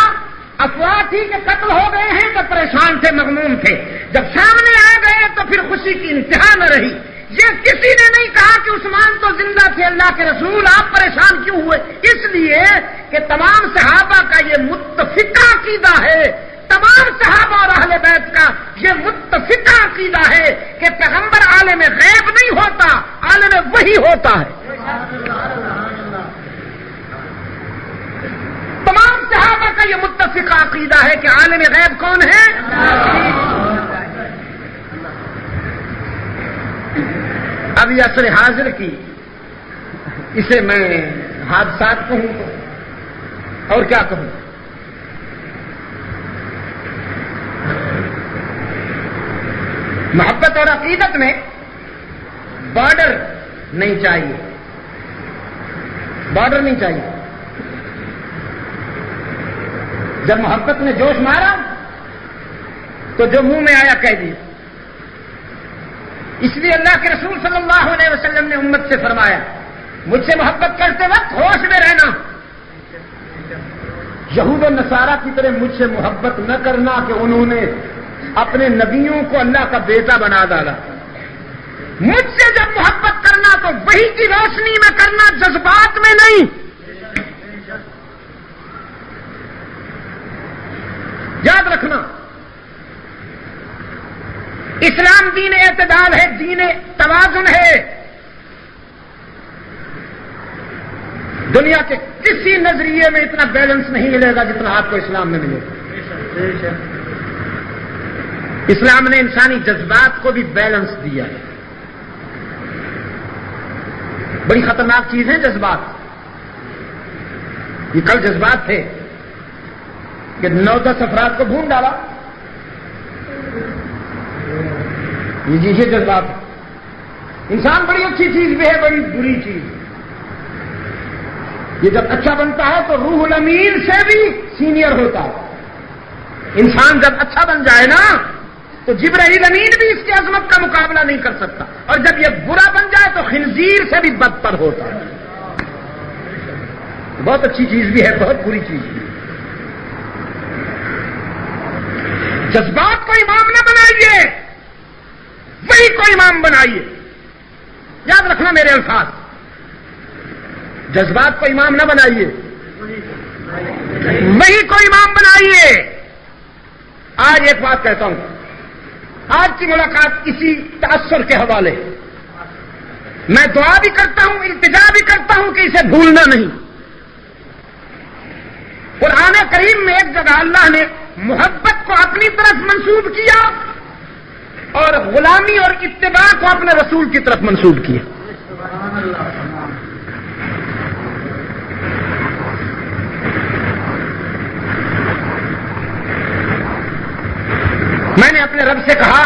افواہ تھی کہ قتل ہو گئے ہیں تو پریشان تھے، مغموم تھے. جب سامنے آ گئے تو پھر خوشی کی انتہا نہ رہی. یہ کسی نے نہیں کہا کہ عثمان تو زندہ تھے اللہ کے رسول، آپ پریشان کیوں ہوئے؟ اس لیے کہ تمام صحابہ کا یہ متفقہ عقیدہ ہے، تمام صحابہ اور اہل بیت کا یہ متفقہ عقیدہ ہے کہ پیغمبر عالم غیب نہیں ہوتا، عالم وحی ہوتا ہے. تمام صحابہ کا یہ متفقہ عقیدہ ہے کہ عالم غیب کون ہے؟ اب یہ عصر حاضر کی اسے میں حادثات کہوں تو اور کیا کہوں؟ محبت اور عقیدت میں بارڈر نہیں چاہیے، بارڈر نہیں چاہیے. جب محبت نے جوش مارا تو جو منہ میں آیا کہہ دیا. اس لیے اللہ کے رسول صلی اللہ علیہ وسلم نے امت سے فرمایا مجھ سے محبت کرتے وقت ہوش میں رہنا. یہود و نصارہ کی طرح مجھ سے محبت نہ کرنا کہ انہوں نے اپنے نبیوں کو اللہ کا بیٹا بنا ڈالا. مجھ سے جب محبت کرنا تو وحی کی روشنی میں کرنا، جذبات میں نہیں. یاد رکھنا اسلام دین اعتدال ہے، دین توازن ہے. دنیا کے کسی نظریے میں اتنا بیلنس نہیں ملے گا جتنا آپ کو اسلام میں ملے گا. اسلام نے انسانی جذبات کو بھی بیلنس دیا ہے. بڑی خطرناک چیز ہے جذبات. یہ کل جذبات تھے کہ 9-10 افراد کو بھون ڈالا. یہ جذبات. انسان بڑی اچھی چیز بھی ہے، بڑی بری چیز. یہ جب اچھا بنتا ہے تو روح الامین سے بھی سینئر ہوتا ہے. انسان جب اچھا بن جائے نا تو جبرائیل امین بھی اس کی عظمت کا مقابلہ نہیں کر سکتا. اور جب یہ برا بن جائے تو خنزیر سے بھی بدتر ہوتا ہے. بہت اچھی چیز بھی ہے، بہت بری چیز بھی ہے. جذبات کو امام نہ بنائیے، وہی کو امام بنائیے. یاد رکھنا میرے الفاظ، جذبات کو امام نہ بنائیے، وہی کو امام بنائیے. آج ایک بات کہتا ہوں، آج کی ملاقات اسی تاثر کے حوالے میں دعا بھی کرتا ہوں، التجا بھی کرتا ہوں کہ اسے بھولنا نہیں. قرآن کریم میں ایک جگہ اللہ نے محبت کو اپنی طرف منسوب کیا اور غلامی اور اتباع کو اپنے رسول کی طرف منسوب کیا. میں نے اپنے رب سے کہا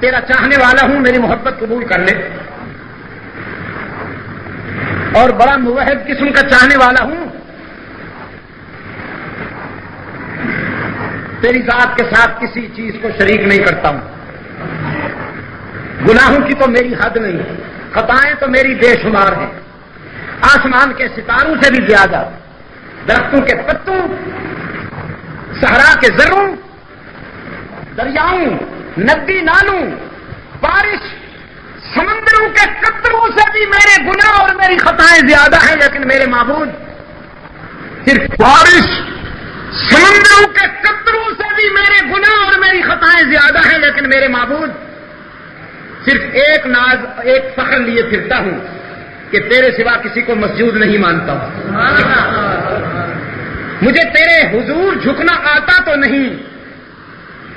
تیرا چاہنے والا ہوں، میری محبت قبول کر لے. اور بڑا موحد قسم کا چاہنے والا ہوں، تیری ذات کے ساتھ کسی چیز کو شریک نہیں کرتا ہوں. گناہوں کی تو میری حد نہیں، خطائیں تو میری بے شمار ہیں، آسمان کے ستاروں سے بھی زیادہ، درختوں کے پتوں، صحرا کے ذروں، دریاؤں، ندی نالوں، بارش، سمندروں کے قطروں سے بھی میرے گناہ اور میری خطائیں زیادہ ہیں. لیکن میرے معبود صرف بارش، سمندروں کے قطروں سے بھی میرے گناہ اور میری خطائیں زیادہ ہیں. لیکن میرے معبود صرف ایک ناز، ایک فخر لیے پھرتا ہوں کہ تیرے سوا کسی کو مسجود نہیں مانتا ہوں. مجھے تیرے حضور جھکنا آتا تو نہیں،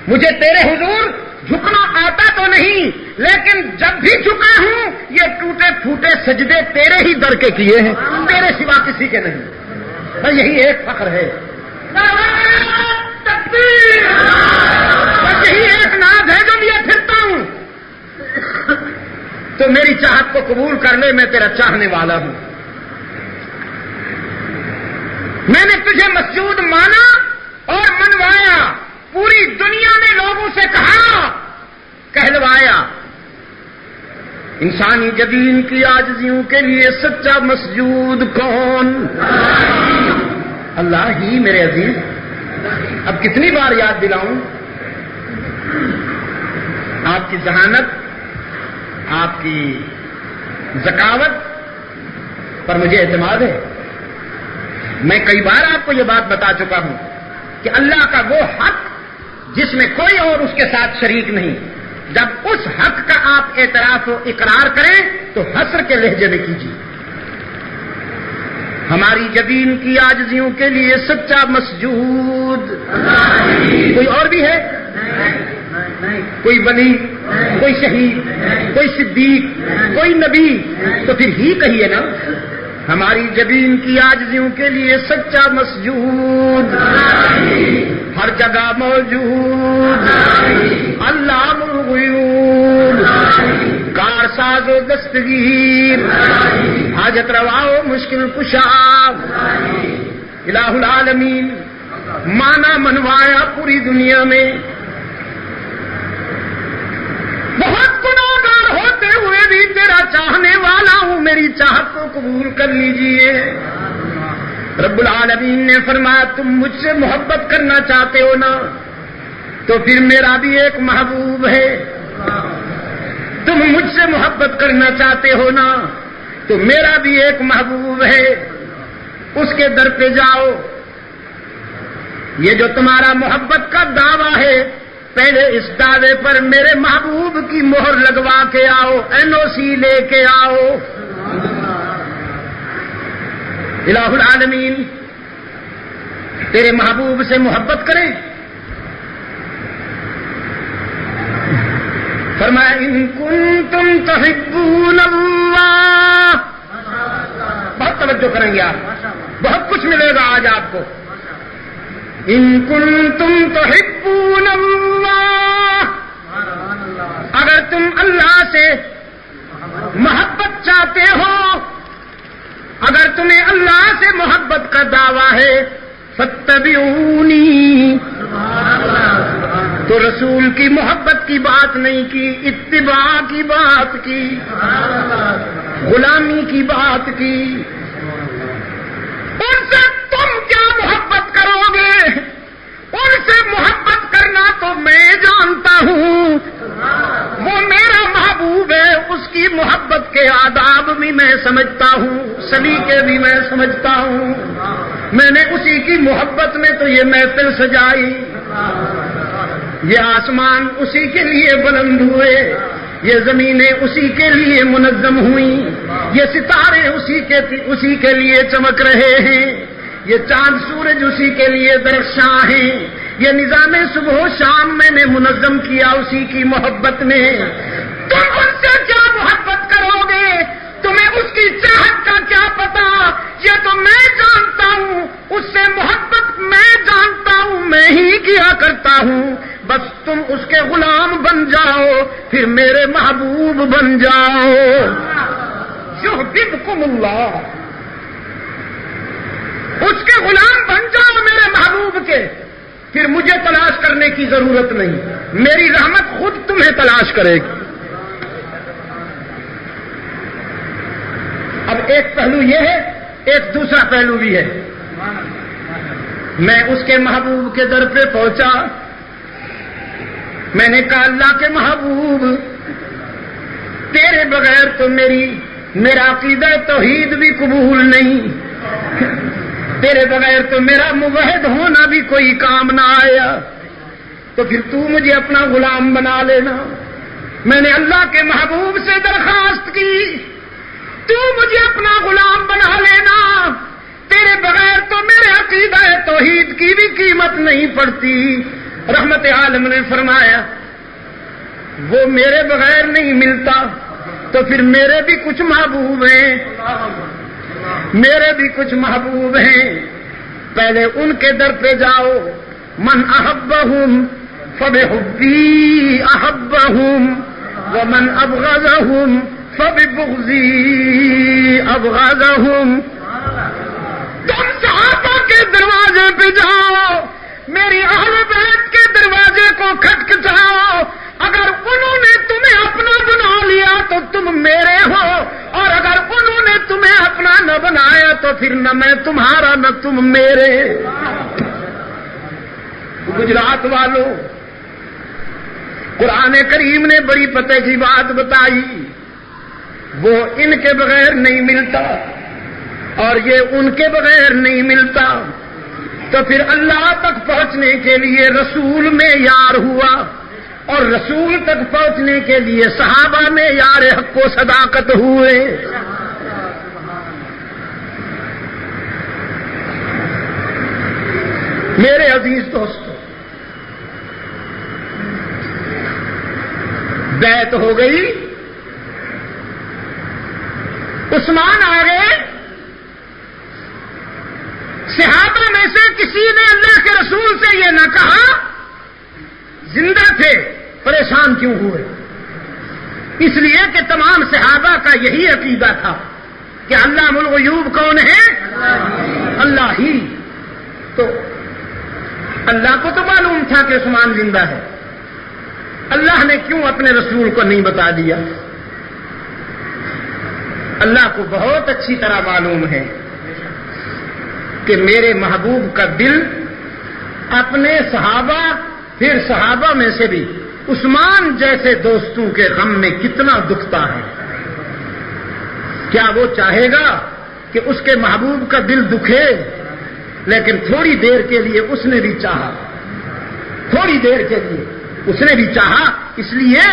مجھے تیرے حضور جھکنا آتا تو نہیں، لیکن جب بھی جھکا ہوں یہ ٹوٹے پھوٹے سجدے تیرے ہی در کے کیے ہیں، تیرے سوا کسی کے نہیں. بس یہی ایک فخر ہے، بس یہی ایک ناز ہے جو لیے پھرتا ہوں. تو میری چاہت کو قبول کر لے، میں تیرا چاہنے والا ہوں. میں نے تجھے مسجود مانا اور منوایا، پوری دنیا نے لوگوں سے کہا، کہلوایا انسانی جبین کی عاجزیوں کے لیے سچا مسجود کون؟ اللہ ہی میرے عزیز. اب کتنی بار یاد دلاؤں؟ آپ کی ذہانت، آپ کی ذکاوت پر مجھے اعتماد ہے. میں کئی بار آپ کو یہ بات بتا چکا ہوں کہ اللہ کا وہ حق جس میں کوئی اور اس کے ساتھ شریک نہیں، جب اس حق کا آپ اعتراف و اقرار کریں تو حسر کے لہجے میں کیجیے. ہماری جبین کی عاجزیوں کے لیے سچا مسجود. کوئی اور بھی ہے؟ کوئی ولی، کوئی شہید، کوئی صدیق، کوئی نبی؟ تو پھر ہی کہیے نا. ہماری جبین کی عاجزیوں کے لیے سچا مسجود ہر جگہ موجود. علام الغیوب، کارساز و دستگیر، حاجت روا و مشکل کشا، الہ العالمین، مانا منوایا پوری دنیا میں. بہت گناہگار ہوتے ہوئے بھی تیرا چاہنے والا ہوں، میری چاہت کو قبول کر لیجئے. رب العالمین نے فرمایا تم مجھ سے محبت کرنا چاہتے ہو نا، تو پھر میرا بھی ایک محبوب ہے. تم مجھ سے محبت کرنا چاہتے ہو نا، تو میرا بھی ایک محبوب ہے، اس کے در پہ جاؤ. یہ جو تمہارا محبت کا دعویٰ ہے، پہلے اس دعوے پر میرے محبوب کی مہر لگوا کے آؤ، NOC لے کے آؤ. الہ العالمین تیرے محبوب سے محبت کریں. فرمایا ان کنتم تحبون اللہ. بہت توجہ کریں گے آپ، بہت کچھ ملے گا آج آپ کو. ان کنتم تحبون اللہ، اگر تم اللہ سے محبت چاہتے ہو، اگر تمہیں اللہ سے محبت کا دعویٰ ہے، فاتبعونی، تو رسول کی محبت کی بات نہیں کی، اتباع کی بات کی، غلامی کی بات کی. ان سے تم کیا محبت کرو گے؟ ان سے محبت کرنا تو میں جانتا ہوں، وہ میرا محبوب ہے، اس کی محبت کے آداب بھی میں سمجھتا ہوں، سلیقے بھی میں سمجھتا ہوں. میں نے اسی کی محبت میں تو یہ محفل سجائی، یہ آسمان اسی کے لیے بلند ہوئے، یہ زمینیں اسی کے لیے منظم ہوئیں، یہ ستارے اسی کے لیے چمک رہے ہیں، یہ چاند سورج اسی کے لیے درخشاں ہیں، یہ نظام صبح و شام میں نے منظم کیا اسی کی محبت میں. تم ان سے کیا محبت کرو گے؟ تمہیں اس کی چاہت کا کیا پتا؟ یہ تو میں جانتا ہوں، اس سے محبت میں جانتا ہوں، میں ہی کیا کرتا ہوں. بس تم اس کے غلام بن جاؤ، پھر میرے محبوب بن جاؤ. یحببکم اللہ، اس کے غلام بن جاؤ میرے محبوب کے، پھر مجھے تلاش کرنے کی ضرورت نہیں، میری رحمت خود تمہیں تلاش کرے گی. اب ایک پہلو یہ ہے، ایک دوسرا پہلو بھی ہے. میں اس کے محبوب کے در پہ پہنچا، میں نے کہا اللہ کے محبوب، تیرے بغیر تو میرا عقیدہ توحید بھی قبول نہیں، تیرے بغیر تو میرا موحد ہونا بھی کوئی کام نہ آیا، تو پھر تو مجھے اپنا غلام بنا لینا. میں نے اللہ کے محبوب سے درخواست کی، تو مجھے اپنا غلام بنا لینا، تیرے بغیر تو میرے عقیدہ توحید کی بھی قیمت نہیں پڑتی. رحمت عالم نے فرمایا وہ میرے بغیر نہیں ملتا، تو پھر میرے بھی کچھ محبوب ہیں، میرے بھی کچھ محبوب ہیں. پہلے ان کے در پہ جاؤ. من احبہم فبحبی احبہم ومن ابغضہم فببغضی ابغضہم. تم صحابہ کے دروازے پہ جاؤ، میری اہل بیت کے دروازے کو کھٹکھٹاؤ. اگر انہوں نے تمہیں اپنا بنا لیا تو تم میرے پھر نہ میں تمہارا نہ تم میرے. گجرات والوں، قرآن کریم نے بڑی پتے کی بات بتائی، وہ ان کے بغیر نہیں ملتا اور یہ ان کے بغیر نہیں ملتا، تو پھر اللہ تک پہنچنے کے لیے رسول میں یار ہوا، اور رسول تک پہنچنے کے لیے صحابہ میں یار حق و صداقت ہوئے. میرے عزیز دوستو، بیعت ہو گئی، عثمان آ گئے. صحابہ میں سے کسی نے اللہ کے رسول سے یہ نہ کہا زندہ تھے پریشان کیوں ہوئے، اس لیے کہ تمام صحابہ کا یہی عقیدہ تھا کہ علام الغیوب کون ہے؟ اللہ ہی. تو اللہ کو تو معلوم تھا کہ عثمان زندہ ہے، اللہ نے کیوں اپنے رسول کو نہیں بتا دیا؟ اللہ کو بہت اچھی طرح معلوم ہے کہ میرے محبوب کا دل اپنے صحابہ، پھر صحابہ میں سے بھی عثمان جیسے دوستوں کے غم میں کتنا دکھتا ہے. کیا وہ چاہے گا کہ اس کے محبوب کا دل دکھے؟ لیکن تھوڑی دیر کے لیے اس نے بھی چاہا، تھوڑی دیر کے لیے اس نے بھی چاہا، اس لیے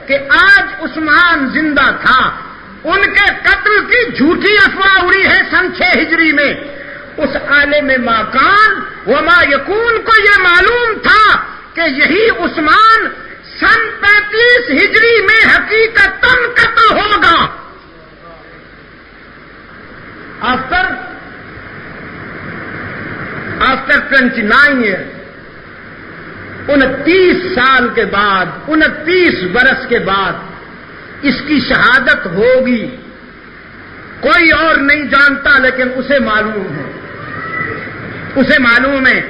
کہ آج عثمان زندہ تھا. ان کے قتل کی جھوٹی افواہ اڑی ہے سن 6 ہجری میں. اس عالم ماکان وما یکون کو یہ معلوم تھا کہ یہی عثمان سن 35 ہجری میں حقیقتاً قتل ہوگا. آفٹر 29 ایئر، 29 سال کے بعد، 29 برس کے بعد اس کی شہادت ہوگی. کوئی اور نہیں جانتا لیکن اسے معلوم ہے، اسے معلوم ہے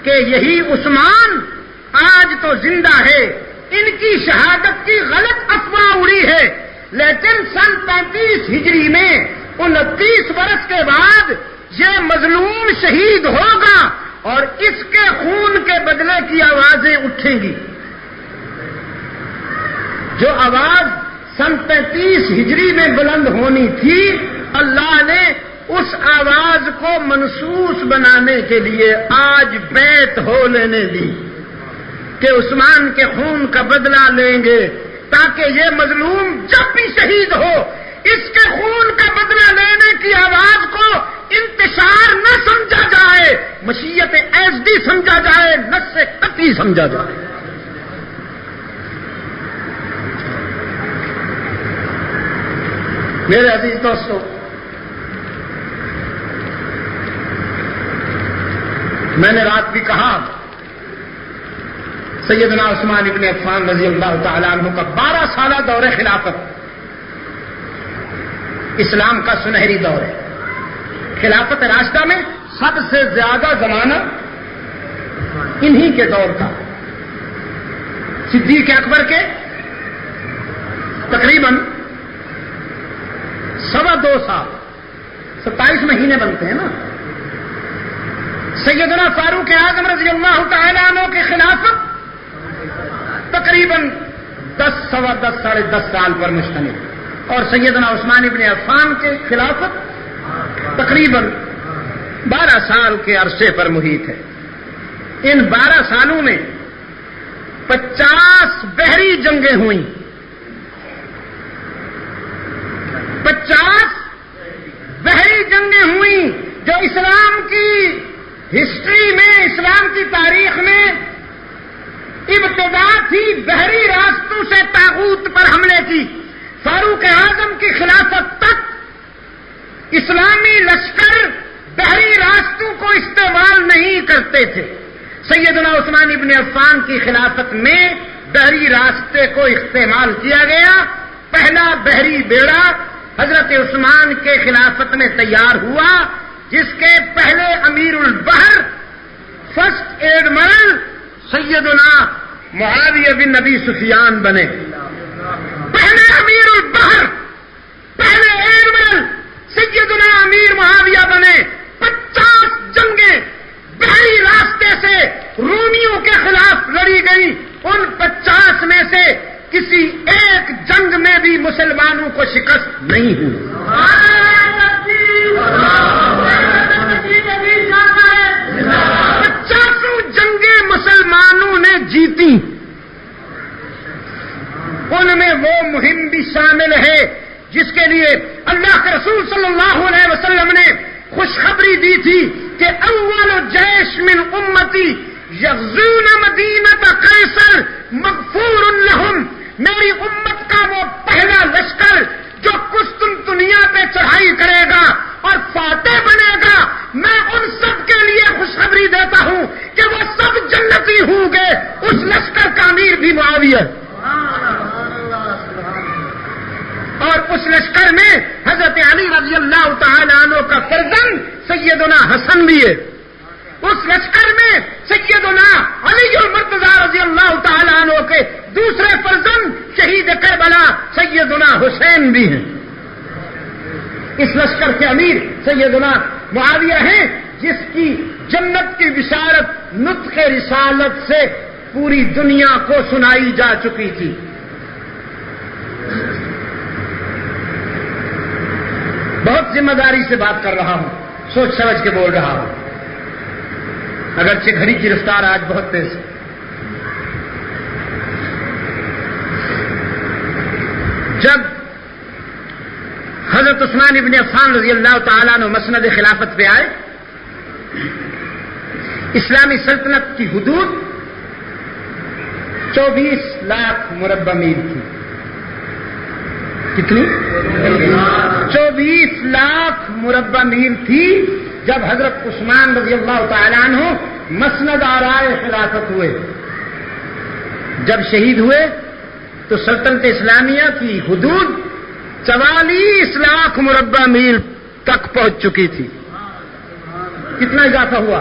کہ یہی عثمان آج تو زندہ ہے. ان کی شہادت کی غلط افواہ اڑی ہے، لیکن سن 35 ہجری میں 29 برس کے بعد یہ مظلوم شہید ہوگا اور اس کے خون کے بدلے کی آوازیں اٹھیں گی. جو آواز سن 35 ہجری میں بلند ہونی تھی، اللہ نے اس آواز کو منسوس بنانے کے لیے آج بیعت ہو لینے دی کہ عثمان کے خون کا بدلہ لیں گے، تاکہ یہ مظلوم جب بھی شہید ہو اس کے خون کا بدلہ لینے کی آواز کو انتشار نہ سمجھا جائے، مشیت ایزدی سمجھا جائے، نص قطعی سمجھا جائے. میرے عزیز دوستو، میں نے رات بھی کہا سیدنا عثمان ابن عفان رضی اللہ تعالیٰ عنہ کا 12 سالہ دور خلافت اسلام کا سنہری دور ہے. خلافت راشدہ میں سب سے زیادہ زمانہ انہی کے دور کا. صدیق اکبر کے تقریباً 2.25 سال، 27 مہینے بنتے ہیں نا. سیدنا فاروق اعظم رضی اللہ تعالیٰ عنہ کی خلافت تقریباً 10 سوا 10 ساڑھے 10 سال پر مشتمل، اور سیدنا عثمان ابن عفان کی خلافت تقریباً 12 سال کے عرصے پر محیط ہے. ان 12 سالوں میں 50 بحری جنگیں ہوئیں، 50 بحری جنگیں ہوئیں جو اسلام کی ہسٹری میں، اسلام کی تاریخ میں ابتدا تھی بحری راستوں سے طاغوت پر حملے کی. فاروق اعظم کی خلافت تک اسلامی لشکر بحری راستوں کو استعمال نہیں کرتے تھے. سیدنا عثمان ابن عفان کی خلافت میں بحری راستے کو استعمال کیا گیا. پہلا بحری بیڑا حضرت عثمان کے خلافت میں تیار ہوا، جس کے پہلے امیر البحر فرسٹ ایڈمرل سیدنا معاویہ بن ابی سفیان بنے. پہلے امیر البحر، پہلے ایڈمرل سیدنا امیر معاویہ بنے. لڑی گئی، ان 50 میں سے کسی ایک جنگ میں بھی مسلمانوں کو شکست نہیں ہوئی۔ 50 جنگیں مسلمانوں نے جیتی، ان میں وہ مہم بھی شامل ہے جس کے لیے اللہ کے رسول صلی اللہ علیہ وسلم نے خوشخبری دی تھی کہ اول جیش من امتی یغزون مدینہ قیصر مغفور لہم، میری امت کا وہ پہلا لشکر جو قسطنطنیہ پہ چڑھائی کرے گا اور فاتح بنے گا، میں ان سب کے لیے خوشخبری دیتا ہوں کہ وہ سب جنتی ہوں گے، اس لشکر کا امیر بھی معاویہ، اور اس لشکر میں حضرت علی رضی اللہ تعالی عنہ کا فرزند سیدنا حسن بھی ہے، اس لشکر میں سیدنا علی المرتضی رضی اللہ تعالی عنہ کے دوسرے فرزند شہید کربلا سیدنا حسین بھی ہیں، اس لشکر کے امیر سیدنا معاویہ ہیں جس کی جنت کی بشارت نطق رسالت سے پوری دنیا کو سنائی جا چکی تھی۔ بہت ذمہ داری سے بات کر رہا ہوں، سوچ سمجھ کے بول رہا ہوں، اگرچہ گھڑی کی رفتار آج بہت تیز ہے۔ جب حضرت عثمان ابن عفان رضی اللہ تعالیٰ عنہ مسند خلافت پہ آئے، اسلامی سلطنت کی حدود 24 لاکھ مربع میل تھی۔ کتنی؟ 24 لاکھ مربع میل تھی جب حضرت عثمان رضی اللہ تعالیٰ عنہ مسند آرائے خلافت ہوئے۔ جب شہید ہوئے تو سلطنت اسلامیہ کی حدود 44 لاکھ مربع میل تک پہنچ چکی تھی۔ کتنا اضافہ ہوا؟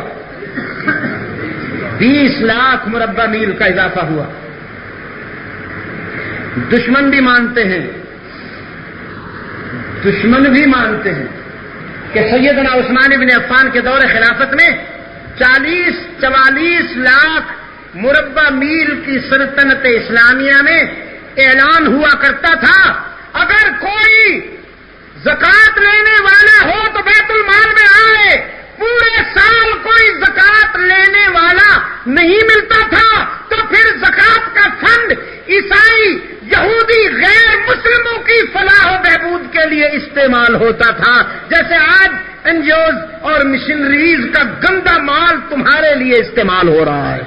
20 لاکھ مربع میل کا اضافہ ہوا۔ دشمن بھی مانتے ہیں کہ سیدنا عثمان بن عفان کے دور خلافت میں 44 لاکھ مربع میل کی سلطنت اسلامیہ میں اعلان ہوا کرتا تھا، اگر کوئی زکوٰۃ لینے والا ہو تو بیت المال میں آئے، پورے سال کوئی زکوٰۃ لینے والا نہیں ملتا تھا تو پھر زکوٰۃ کا فنڈ عیسائی، یہودی، غیر مسلموں کی فلاح و بہبود کے لیے استعمال ہوتا تھا، جیسے آج این جی اوز اور مشنریز کا گندا مال تمہارے لیے استعمال ہو رہا ہے۔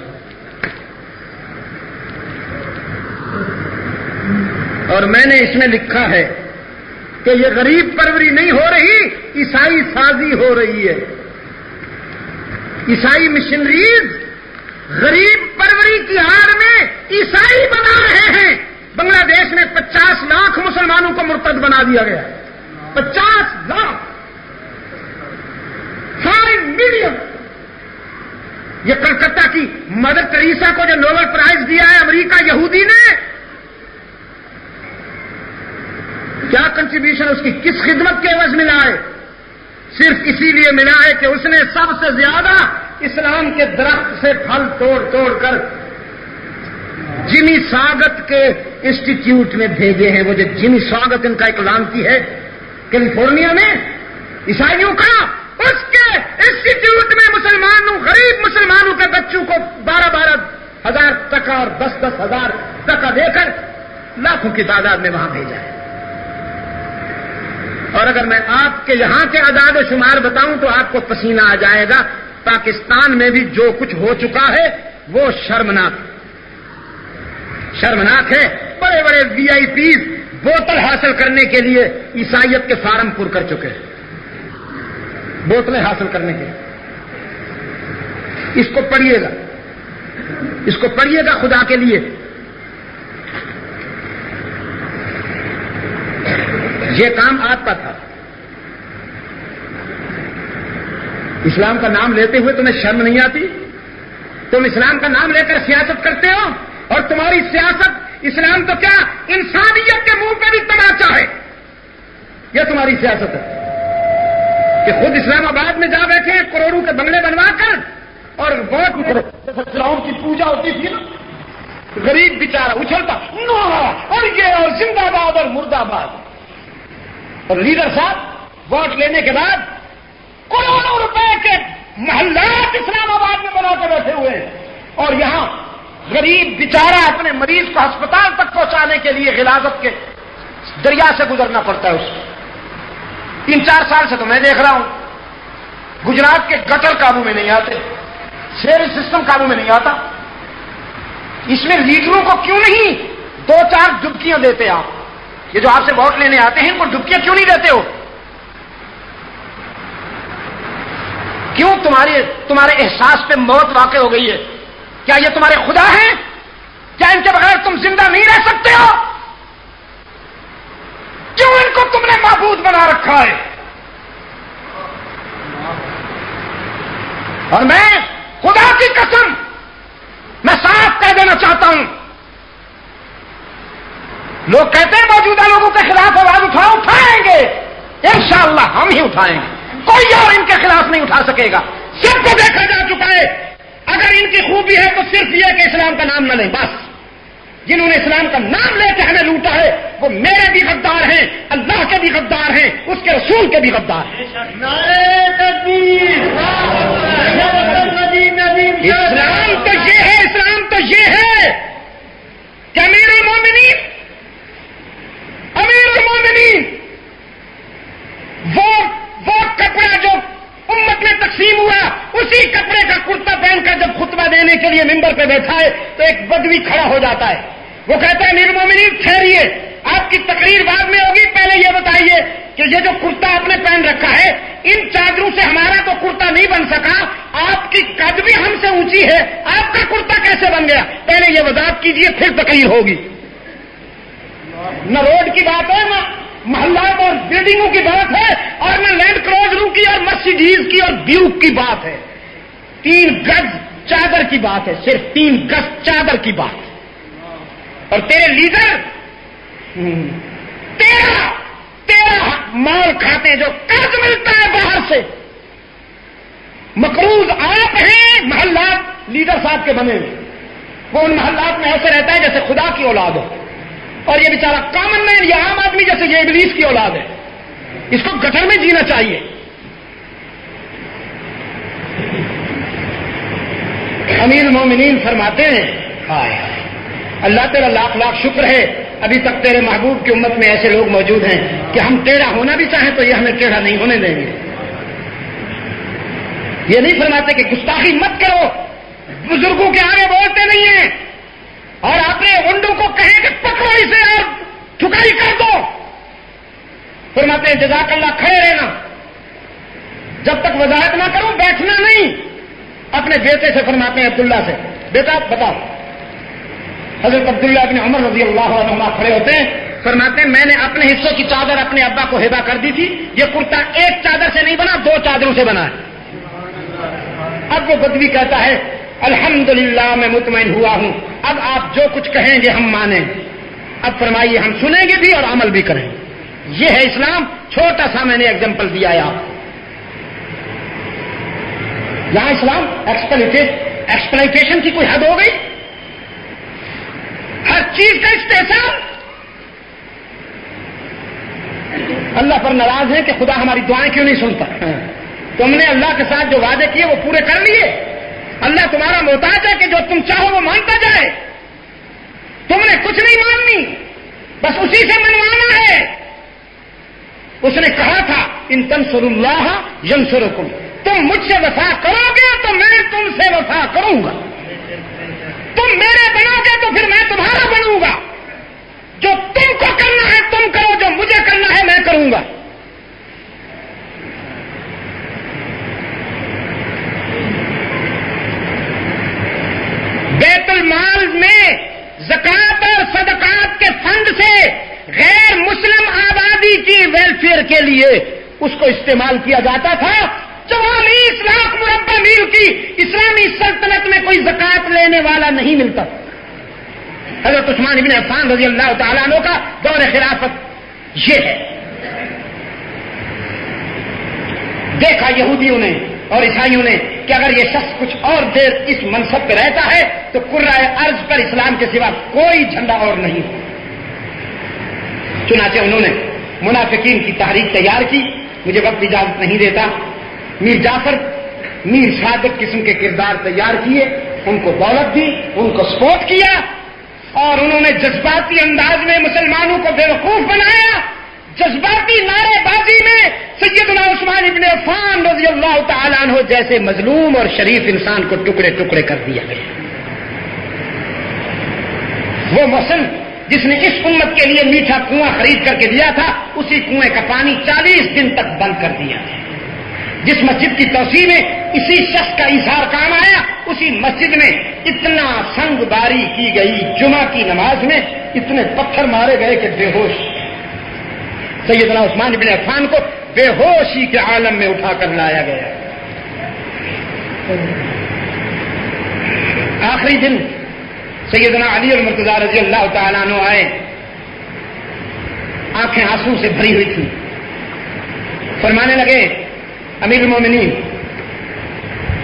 اور میں نے اس میں لکھا ہے کہ یہ غریب پروری نہیں ہو رہی، عیسائی سازی ہو رہی ہے۔ عیسائی مشنریز غریب پروری کی آڑ میں عیسائی بنا رہے ہیں۔ بنگلہ دیش میں 50 لاکھ مسلمانوں کو مرتد بنا دیا گیا، 50 لاکھ، 5 ملین۔ یہ کلکتہ کی مدر ٹریسا کو جو نوبل پرائز دیا ہے امریکہ یہودی نے، کیا کنٹریبیوشن اس کی کس خدمت کے عوض ملا ہے؟ صرف اسی لیے ملا ہے کہ اس نے سب سے زیادہ اسلام کے درخت سے پھل توڑ توڑ کر جمی سواگت کے انسٹیٹیوٹ میں بھیجے ہیں۔ وہ جو جمی سواگت ان کا ایک لانتی ہے کیلیفورنیا میں عیسائیوں کا، اس کے انسٹیٹیوٹ میں مسلمانوں، غریب مسلمانوں کے بچوں کو 12 ہزار ٹکا اور 10 ہزار ٹکا دے کر لاکھوں کی تعداد میں وہاں بھیجا ہے۔ اور اگر میں آپ کے یہاں کے اعداد و شمار بتاؤں تو آپ کو پسینہ آ جائے گا۔ پاکستان میں بھی جو کچھ ہو چکا ہے وہ شرمناک ہے۔ بڑے بڑے وی آئی پیز بوتل حاصل کرنے کے لیے عیسائیت کے فارم پر کر چکے ہیں، بوتلیں حاصل کرنے کے۔ اس کو پڑھیے گا خدا کے لیے۔ یہ کام آپ کا تھا۔ اسلام کا نام لیتے ہوئے تمہیں شرم نہیں آتی؟ تم اسلام کا نام لے کر سیاست کرتے ہو، اور تمہاری سیاست اسلام تو کیا انسانیت کے منہ پہ بھی تماچا ہے۔ یہ تمہاری سیاست ہے کہ خود اسلام آباد میں جا بیٹھے ہیں کروڑوں کے بنگلے بنوا کر، اور بہت فرعون کی پوجا ہوتی تھی نا، غریب بیچارہ اچھلتا اور یہ اور زندہ باد اور مردہ باد. اور لیڈر صاحب ووٹ لینے کے بعد کروڑوں روپے کے محلات اسلام آباد میں بنا کے بیٹھے ہوئے ہیں, اور یہاں غریب بیچارہ اپنے مریض کو ہسپتال تک پہنچانے کے لیے غلاظت کے دریا سے گزرنا پڑتا ہے. اس کو 3-4 سال سے تو میں دیکھ رہا ہوں گجرات کے گٹر قابو میں نہیں آتے, سیوریج سسٹم قابو میں نہیں آتا. اس میں لیڈروں کو کیوں نہیں 2-4 ڈبکیاں دیتے آپ؟ یہ جو آپ سے ووٹ لینے آتے ہیں ان کو ڈبکیاں کیوں نہیں دیتے ہو؟ کیوں تمہارے احساس پہ موت واقع ہو گئی ہے؟ کیا یہ تمہارے خدا ہیں؟ کیا ان کے بغیر تم زندہ نہیں رہ سکتے ہو؟ کیوں ان کو تم نے معبود بنا رکھا ہے؟ اور میں خدا کی قسم میں صاف کہہ دینا چاہتا ہوں, لوگ کہتے ہیں موجودہ لوگوں کے خلاف آواز اٹھائیں گے, انشاءاللہ ہم ہی اٹھائیں گے, کوئی اور ان کے خلاف نہیں اٹھا سکے گا. سب کو دیکھا جا چکا ہے. اگر ان کی خوبی ہے تو صرف یہ کہ اسلام کا نام نہ لیں بس. جنہوں نے اسلام کا نام لے کے ہمیں لوٹا ہے وہ میرے بھی غدار ہیں, اللہ کے بھی غدار ہیں, اس کے رسول کے بھی غدار ہیں. اسلام تو یہ ہے, اسلام تو یہ ہے کہ امیر المومنین وہ کپڑا جو امت میں تقسیم ہوا اسی کپڑے کا کرتا پہن کر جب خطبہ دینے کے لیے ممبر پہ بیٹھا ہے تو ایک بدوی کھڑا ہو جاتا ہے. وہ کہتا ہے امیر المومنین ٹھہریے, آپ کی تقریر بعد میں ہوگی, پہلے یہ بتائیے کہ یہ جو کرتا آپ نے پہن رکھا ہے ان چادروں سے ہمارا تو کرتا نہیں بن سکا, آپ کی قد بھی ہم سے اونچی ہے, آپ کا کرتا کیسے بن گیا؟ پہلے یہ وضاحت کیجئے پھر تقریر ہوگی. نہ روڈ کی بات ہے, نہ محلات اور بلڈنگوں کی بات ہے, اور نہ لینڈ کروزروں کی اور مرسیڈیز کی اور بیوک کی بات ہے. 3 گز چادر کی بات ہے, صرف 3 گز چادر کی بات. اور تیرے لیڈر تیرا مال کھاتے ہیں جو قرض ملتا ہے باہر سے. مقروض آپ ہیں, محلات لیڈر صاحب کے بنے ہوئے, وہ ان محلات میں ایسے رہتا ہے جیسے خدا کی اولاد ہو, اور یہ بیچارہ کامن مین, یہ عام آدمی جیسے یہ ابلیس کی اولاد ہے. اس کو گٹر میں جینا چاہیے. امیر المومنین فرماتے ہیں ہائے اللہ تیرا لاکھ لاکھ شکر ہے ابھی تک تیرے محبوب کی امت میں ایسے لوگ موجود ہیں کہ ہم ٹیڑھا ہونا بھی چاہیں تو یہ ہمیں ٹیڑھا نہیں ہونے دیں گے. یہ نہیں فرماتے کہ گستاخی مت کرو, بزرگوں کے آگے بولتے نہیں ہیں, اور اپنے اونڈوں کو کہیں کہ پکڑو اسے اور ٹھکائی کر دو. فرماتے ہیں جزاک اللہ, کھڑے رہنا, جب تک وضاحت نہ کروں بیٹھنا نہیں. اپنے بیٹے سے فرماتے ہیں عبداللہ سے, بیٹا بتاؤ. حضرت عبداللہ ابن عمر رضی اللہ عنہما کھڑے ہوتے ہیں, فرماتے ہیں میں نے اپنے حصوں کی چادر اپنے ابا کو ہبہ کر دی تھی. یہ کرتا ایک چادر سے نہیں بنا, 2 چادروں سے بنا ہے. اب وہ بدوی کہتا ہے الحمدللہ میں مطمئن ہوا ہوں, اب آپ جو کچھ کہیں گے ہم مانیں. اب فرمائیے ہم سنیں گے بھی اور عمل بھی کریں. یہ ہے اسلام. چھوٹا سا میں نے ایگزامپل دیا ہے آپ. یہاں اسلام ایکسپلائٹیشن کی کوئی حد ہو گئی, ہر چیز کا استحصال. اللہ پر ناراض ہے کہ خدا ہماری دعائیں کیوں نہیں سنتا. تم نے اللہ کے ساتھ جو وعدے کیے وہ پورے کر لیے. اللہ تمہارا محتاج ہے کہ جو تم چاہو وہ مانتا جائے. تم نے کچھ نہیں ماننی, بس اسی سے منوانا ہے. اس نے کہا تھا ان تنصروا اللہ ینصرکم, تم مجھ سے وفا کرو گے تو میں تم سے وفا کروں گا. تم میرے بنو گے تو پھر میں تمہارا بنوں گا. جو تم کو کرنا ہے تم کرو, جو مجھے کرنا ہے میں کروں گا. بیت المال میں زکات اور صدقات کے فنڈ سے غیر مسلم آبادی کی ویلفیئر کے لیے اس کو استعمال کیا جاتا تھا. 44 لاکھ مربع میل کی اسلامی سلطنت میں کوئی زکات لینے والا نہیں ملتا. حضرت عثمان ابن عفان رضی اللہ تعالیٰ عنہ کا دور خلافت یہ ہے. دیکھا یہودیوں نے اور عیسائیوں نے کہ اگر یہ شخص کچھ اور دیر اس منصب پہ رہتا ہے تو کرۂ ارض پر اسلام کے سوا کوئی جھنڈا اور نہیں. چنانچہ انہوں نے منافقین کی تحریک تیار کی. مجھے وقت اجازت نہیں دیتا. میر جعفر میر صادق قسم کے کردار تیار کیے, ان کو دولت دی, ان کو سپورٹ کیا, اور انہوں نے جذباتی انداز میں مسلمانوں کو بیوقوف بنایا. جذباتی نعرے بازی میں سیدنا عثمان ابن عفان رضی اللہ تعالیٰ عنہ جیسے مظلوم اور شریف انسان کو ٹکڑے ٹکڑے کر دیا گیا. وہ محسن جس نے اس امت کے لیے میٹھا کنواں خرید کر کے دیا تھا, اسی کنویں کا پانی 40 دن تک بند کر دیا. جس مسجد کی توسیع میں اسی شخص کا اظہار کام آیا, اسی مسجد میں اتنا سنگ باری کی گئی. جمعہ کی نماز میں اتنے پتھر مارے گئے کہ بے ہوش سیدنا عثمان ابن عفان کو بے ہوشی کے عالم میں اٹھا کر لایا گیا. آخری دن سیدنا علی المرتضی رضی اللہ تعالیٰ عنہ آئے, آنکھیں آنسو سے بھری ہوئی تھی. فرمانے لگے, امیر المومنین,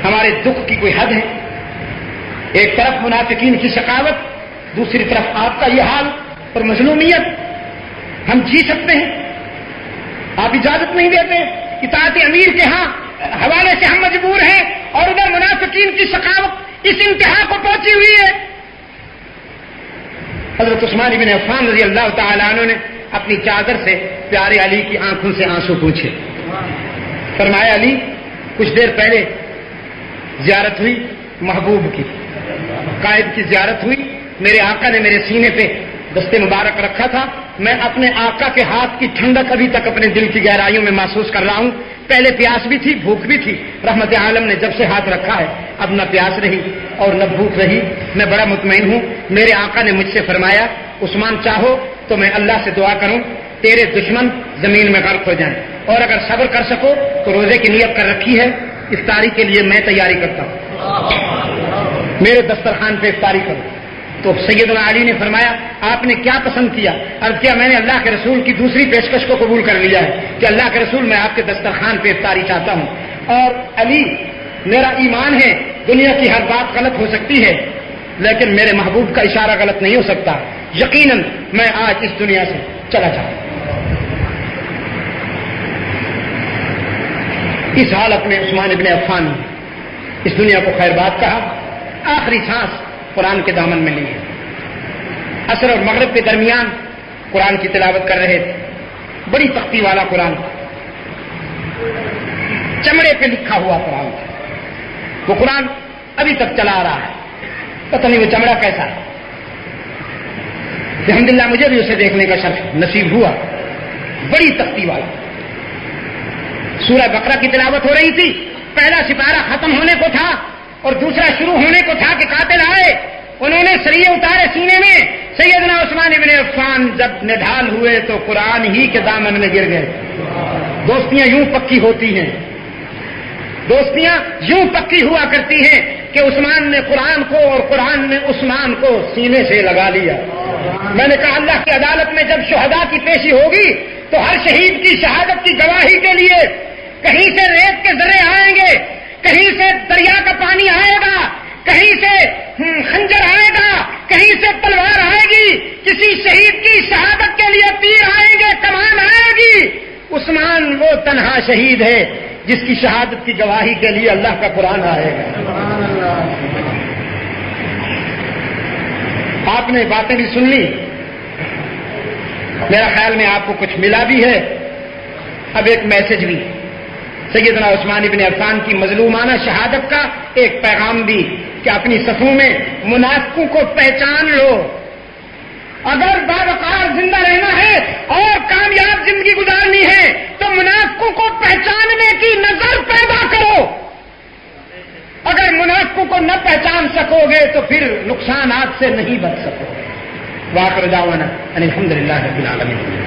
ہمارے دکھ کی کوئی حد ہے؟ ایک طرف منافقین کی شقاوت, دوسری طرف آپ کا یہ حال اور مظلومیت. ہم جی سکتے ہیں؟ آپ اجازت نہیں دیتے. اطاعت امیر کے ہاں حوالے سے ہم مجبور ہیں, اور ادھر منافقین کی شقاوت اس انتہا کو پہنچی ہوئی ہے. حضرت عثمان بن عفان رضی اللہ تعالیٰ عنہ نے اپنی چادر سے پیارے علی کی آنکھوں سے آنسو پوچھے. فرمایا, علی, کچھ دیر پہلے زیارت ہوئی محبوب کی, قائد کی زیارت ہوئی. میرے آقا نے میرے سینے پہ دستے مبارک رکھا تھا. میں اپنے آقا کے ہاتھ کی ٹھنڈک ابھی تک اپنے دل کی گہرائیوں میں محسوس کر رہا ہوں. پہلے پیاس بھی تھی, بھوک بھی تھی. رحمت عالم نے جب سے ہاتھ رکھا ہے اب نہ پیاس رہی اور نہ بھوک رہی. میں بڑا مطمئن ہوں. میرے آقا نے مجھ سے فرمایا, عثمان, چاہو تو میں اللہ سے دعا کروں تیرے دشمن زمین میں غرق ہو جائیں, اور اگر صبر کر سکو تو روزے کی نیت کر رکھی ہے, افطاری کے لیے میں تیاری کرتا ہوں, میرے دسترخوان پہ افطاری کرو. تو سیدنا علی نے فرمایا, آپ نے کیا پسند کیا؟ عرض کیا, میں نے اللہ کے رسول کی دوسری پیشکش کو قبول کر لیا ہے کہ اللہ کے رسول, میں آپ کے دسترخوان پہ افطاری چاہتا ہوں. اور علی, میرا ایمان ہے دنیا کی ہر بات غلط ہو سکتی ہے, لیکن میرے محبوب کا اشارہ غلط نہیں ہو سکتا. یقیناً میں آج اس دنیا سے چلا جاؤں. اس حالت میں عثمان ابن عفان اس دنیا کو خیر بات کہا. آخری سانس قرآن کے دامن میں لی ہے. عصر اور مغرب کے درمیان قرآن کی تلاوت کر رہے تھے. بڑی تختی والا قرآن, چمڑے پہ لکھا ہوا قرآن. وہ قرآن ابھی تک چلا آ رہا ہے. پتہ نہیں وہ چمڑا کیسا ہے. الحمدللہ مجھے بھی اسے دیکھنے کا شرف نصیب ہوا. بڑی تختی والا. سورہ بقرہ کی تلاوت ہو رہی تھی. پہلا سپارہ ختم ہونے کو تھا اور دوسرا شروع ہونے کو تھا کہ قاتل آئے. انہوں نے سریے اتارے سینے میں. سیدنا عثمان ابن عفان جب نڈھال ہوئے تو قرآن ہی کے دامن میں گر گئے. دوستیاں یوں پکی ہوتی ہیں, دوستیاں یوں پکی ہوا کرتی ہیں کہ عثمان نے قرآن کو اور قرآن نے عثمان کو سینے سے لگا لیا. میں نے کہا, اللہ کی عدالت میں جب شہداء کی پیشی ہوگی تو ہر شہید کی شہادت کی گواہی کے لیے کہیں سے ریت کے ذرے آئیں گے, کہیں سے دریا کا پانی آئے گا, کہیں سے خنجر آئے گا, کہیں سے تلوار آئے گی, کسی شہید کی شہادت کے لیے تیر آئیں گے, کمان آئے گی. عثمان وہ تنہا شہید ہے جس کی شہادت کی گواہی کے لیے اللہ کا قرآن آئے گا. آپ نے باتیں بھی سن لی, میرا خیال میں آپ کو کچھ ملا بھی ہے. اب ایک میسج بھی سیدنا عثمان ابن عفان کی مظلومانہ شہادت کا ایک پیغام بھی کہ اپنی صفوں میں منافقوں کو پہچان لو. اگر باوقار زندہ رہنا ہے اور کامیاب زندگی گزارنی ہے تو منافقوں کو پہچاننے کی نظر پیدا کرو. اگر منافقوں کو نہ پہچان سکو گے تو پھر نقصانات سے نہیں بچ سکو گے. واخر دعوانا ان الحمد للہ رب العالمین.